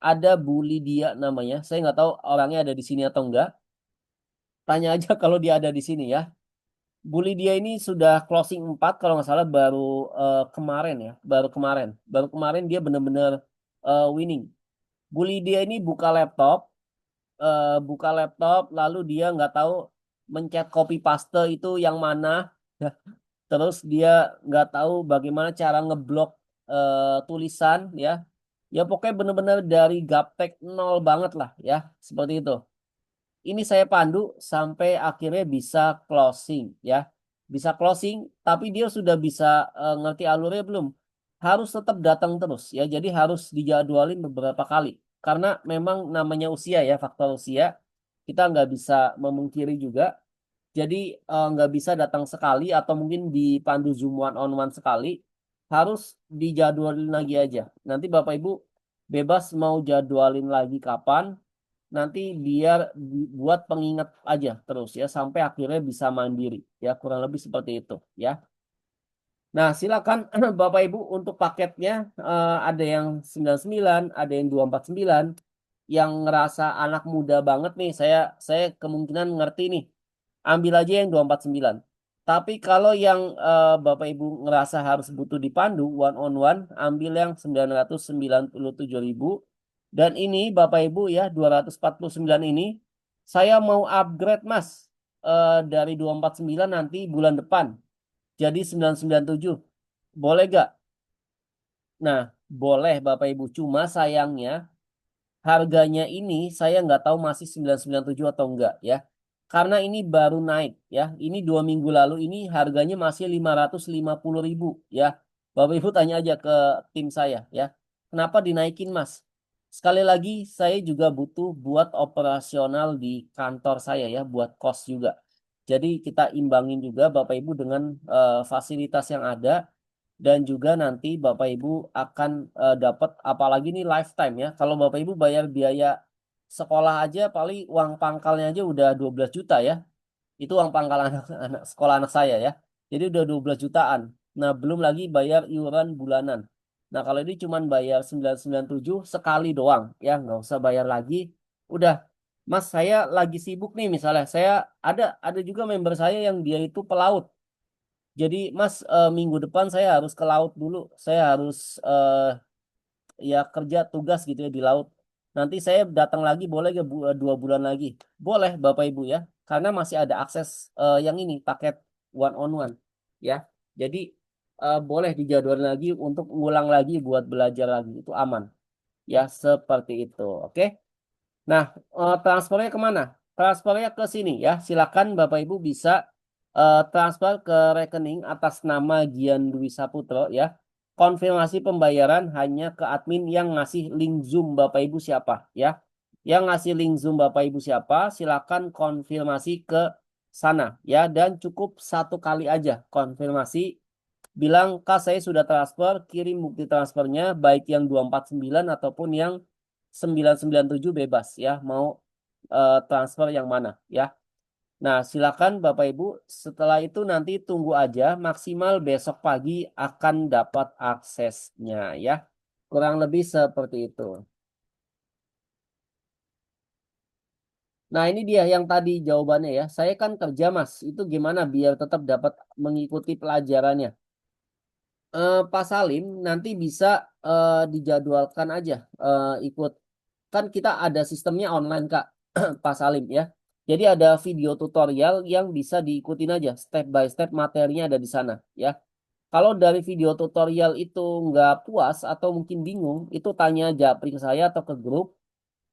Ada Bu Lydia namanya. Saya nggak tahu orangnya ada di sini atau enggak. Tanya aja kalau dia ada di sini ya. Bu Lydia ini sudah closing 4 kalau nggak salah baru kemarin ya. Baru kemarin. Baru kemarin dia benar-benar winning. Bu Lydia ini buka laptop lalu dia nggak tahu mencet copy paste itu yang mana. Terus dia nggak tahu bagaimana cara ngeblok tulisan ya. Ya pokoknya benar-benar dari gaptek nol banget lah ya, seperti itu. Ini saya pandu sampai akhirnya bisa closing ya. Bisa closing, tapi dia sudah bisa ngerti alurnya belum? Harus tetap datang terus ya. Jadi harus dijadwalin beberapa kali. Karena memang namanya usia ya, faktor usia. Kita nggak bisa memungkiri juga. Jadi nggak bisa datang sekali atau mungkin dipandu Zoom one on one sekali. Harus dijadwalin lagi aja. Nanti Bapak Ibu bebas mau jadwalin lagi kapan. Nanti biar buat pengingat aja terus ya sampai akhirnya bisa mandiri ya, kurang lebih seperti itu ya. Nah, silakan Bapak Ibu untuk paketnya ada yang 99, ada yang 249. Yang ngerasa anak muda banget nih, saya kemungkinan ngerti nih. Ambil aja yang 249. Tapi kalau yang Bapak Ibu ngerasa harus butuh dipandu one on one, ambil yang 997.000. Dan ini Bapak Ibu ya 249 ini saya mau upgrade Mas, dari 249 nanti bulan depan jadi 997. Boleh gak? Nah, boleh Bapak Ibu. Cuma sayangnya harganya ini saya nggak tahu masih 997 atau enggak ya. Karena ini baru naik ya. Ini 2 minggu lalu ini harganya masih 550.000 ya. Bapak Ibu tanya aja ke tim saya ya. Kenapa dinaikin Mas? Sekali lagi saya juga butuh buat operasional di kantor saya ya. Buat kos juga. Jadi kita imbangin juga Bapak Ibu dengan fasilitas yang ada. Dan juga nanti Bapak Ibu akan dapat apalagi nih lifetime ya. Kalau Bapak Ibu bayar biaya sekolah aja paling uang pangkalnya aja udah 12 juta ya. Itu uang pangkal anak sekolah anak saya ya. Jadi udah 12 jutaan. Nah, belum lagi bayar iuran bulanan. Nah, kalau ini cuman bayar 997 sekali doang ya, nggak usah bayar lagi. Udah, Mas saya lagi sibuk nih misalnya. Saya ada juga member saya yang dia itu pelaut. Jadi Mas minggu depan saya harus ke laut dulu. Saya harus ya kerja tugas gitu ya di laut. Nanti saya datang lagi boleh ke 2 bulan lagi. Boleh Bapak Ibu ya. Karena masih ada akses yang ini paket one on one ya. Jadi boleh dijadwalin lagi untuk ngulang lagi buat belajar lagi. Itu aman. Ya seperti itu. Oke. Nah, transfernya kemana? Transfernya ke sini ya. Silakan Bapak Ibu bisa transfer ke rekening atas nama Gian Dwi Saputro ya. Konfirmasi pembayaran hanya ke admin yang ngasih link Zoom Bapak Ibu siapa ya. Yang ngasih link Zoom Bapak Ibu siapa, silakan konfirmasi ke sana ya. Dan cukup 1 kali aja konfirmasi. Bilang, Kak saya sudah transfer, kirim bukti transfernya, baik yang 249 ataupun yang 997 bebas ya, mau transfer yang mana ya. Nah, silakan Bapak Ibu, setelah itu nanti tunggu aja, maksimal besok pagi akan dapat aksesnya ya. Kurang lebih seperti itu. Nah, ini dia yang tadi jawabannya ya. Saya kan kerja, Mas. Itu gimana biar tetap dapat mengikuti pelajarannya? Pak Salim nanti bisa dijadwalkan aja ikut. Kan kita ada sistemnya online, Kak. Pak Salim ya. Jadi ada video tutorial yang bisa diikutin aja. Step by step materinya ada di sana ya. Kalau dari video tutorial itu nggak puas atau mungkin bingung, itu tanya japri ke saya atau ke grup.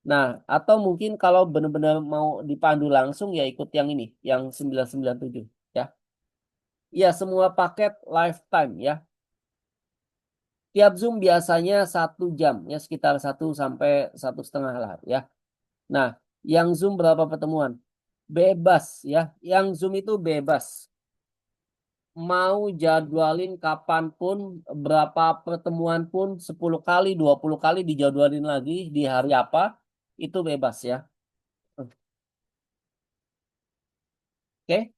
Nah, atau mungkin kalau benar-benar mau dipandu langsung ya ikut yang ini, yang 997 ya. Ya, semua paket lifetime ya. Tiap Zoom biasanya 1 jam, ya sekitar 1 sampai 1,5 lah ya. Nah, yang Zoom berapa pertemuan? Bebas ya. Yang Zoom itu bebas. Mau jadwalin kapanpun, berapa pertemuan pun, 10 kali, 20 kali dijadwalin lagi di hari apa, itu bebas ya. Oke?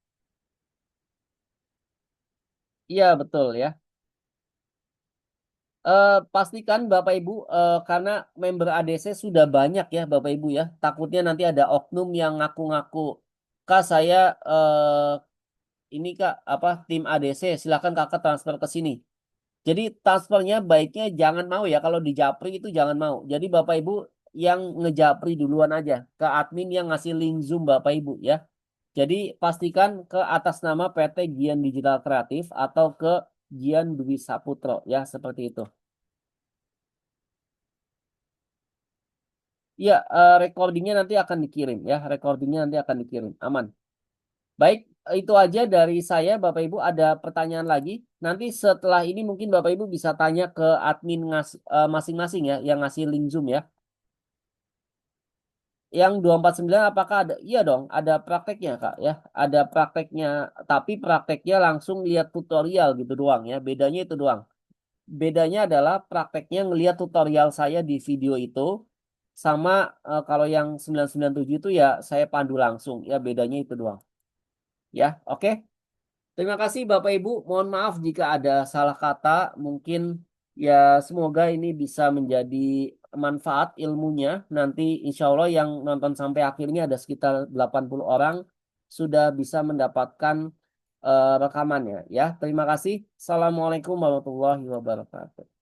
Iya betul ya. Pastikan Bapak Ibu karena member ADC sudah banyak ya Bapak Ibu ya. Takutnya nanti ada oknum yang ngaku-ngaku, Kak saya ini Kak apa tim ADC silakan Kakak transfer ke sini. Jadi transfernya baiknya jangan mau ya kalau di Japri itu jangan mau. Jadi Bapak Ibu yang ngejapri duluan aja ke admin yang ngasih link Zoom Bapak Ibu ya. Jadi pastikan ke atas nama PT Gian Digital Kreatif atau ke Gian Dwi Saputro ya seperti itu. Iya, recordingnya nanti akan dikirim ya. Recordingnya nanti akan dikirim. Aman. Baik, itu aja dari saya. Bapak Ibu ada pertanyaan lagi. Nanti setelah ini mungkin Bapak Ibu bisa tanya ke admin masing-masing ya, yang ngasih link Zoom ya. Yang 249 apakah ada? Iya dong, ada prakteknya Kak ya. Ada prakteknya, tapi prakteknya langsung lihat tutorial gitu doang ya. Bedanya itu doang. Bedanya adalah prakteknya ngelihat tutorial saya di video itu sama kalau yang 997 itu ya saya pandu langsung. Ya bedanya itu doang. Ya, oke. Terima kasih Bapak Ibu. Mohon maaf jika ada salah kata. Mungkin ya semoga ini bisa menjadi manfaat ilmunya. Nanti insya Allah yang nonton sampai akhirnya ada sekitar 80 orang sudah bisa mendapatkan rekamannya. Ya, terima kasih. Assalamualaikum warahmatullahi wabarakatuh.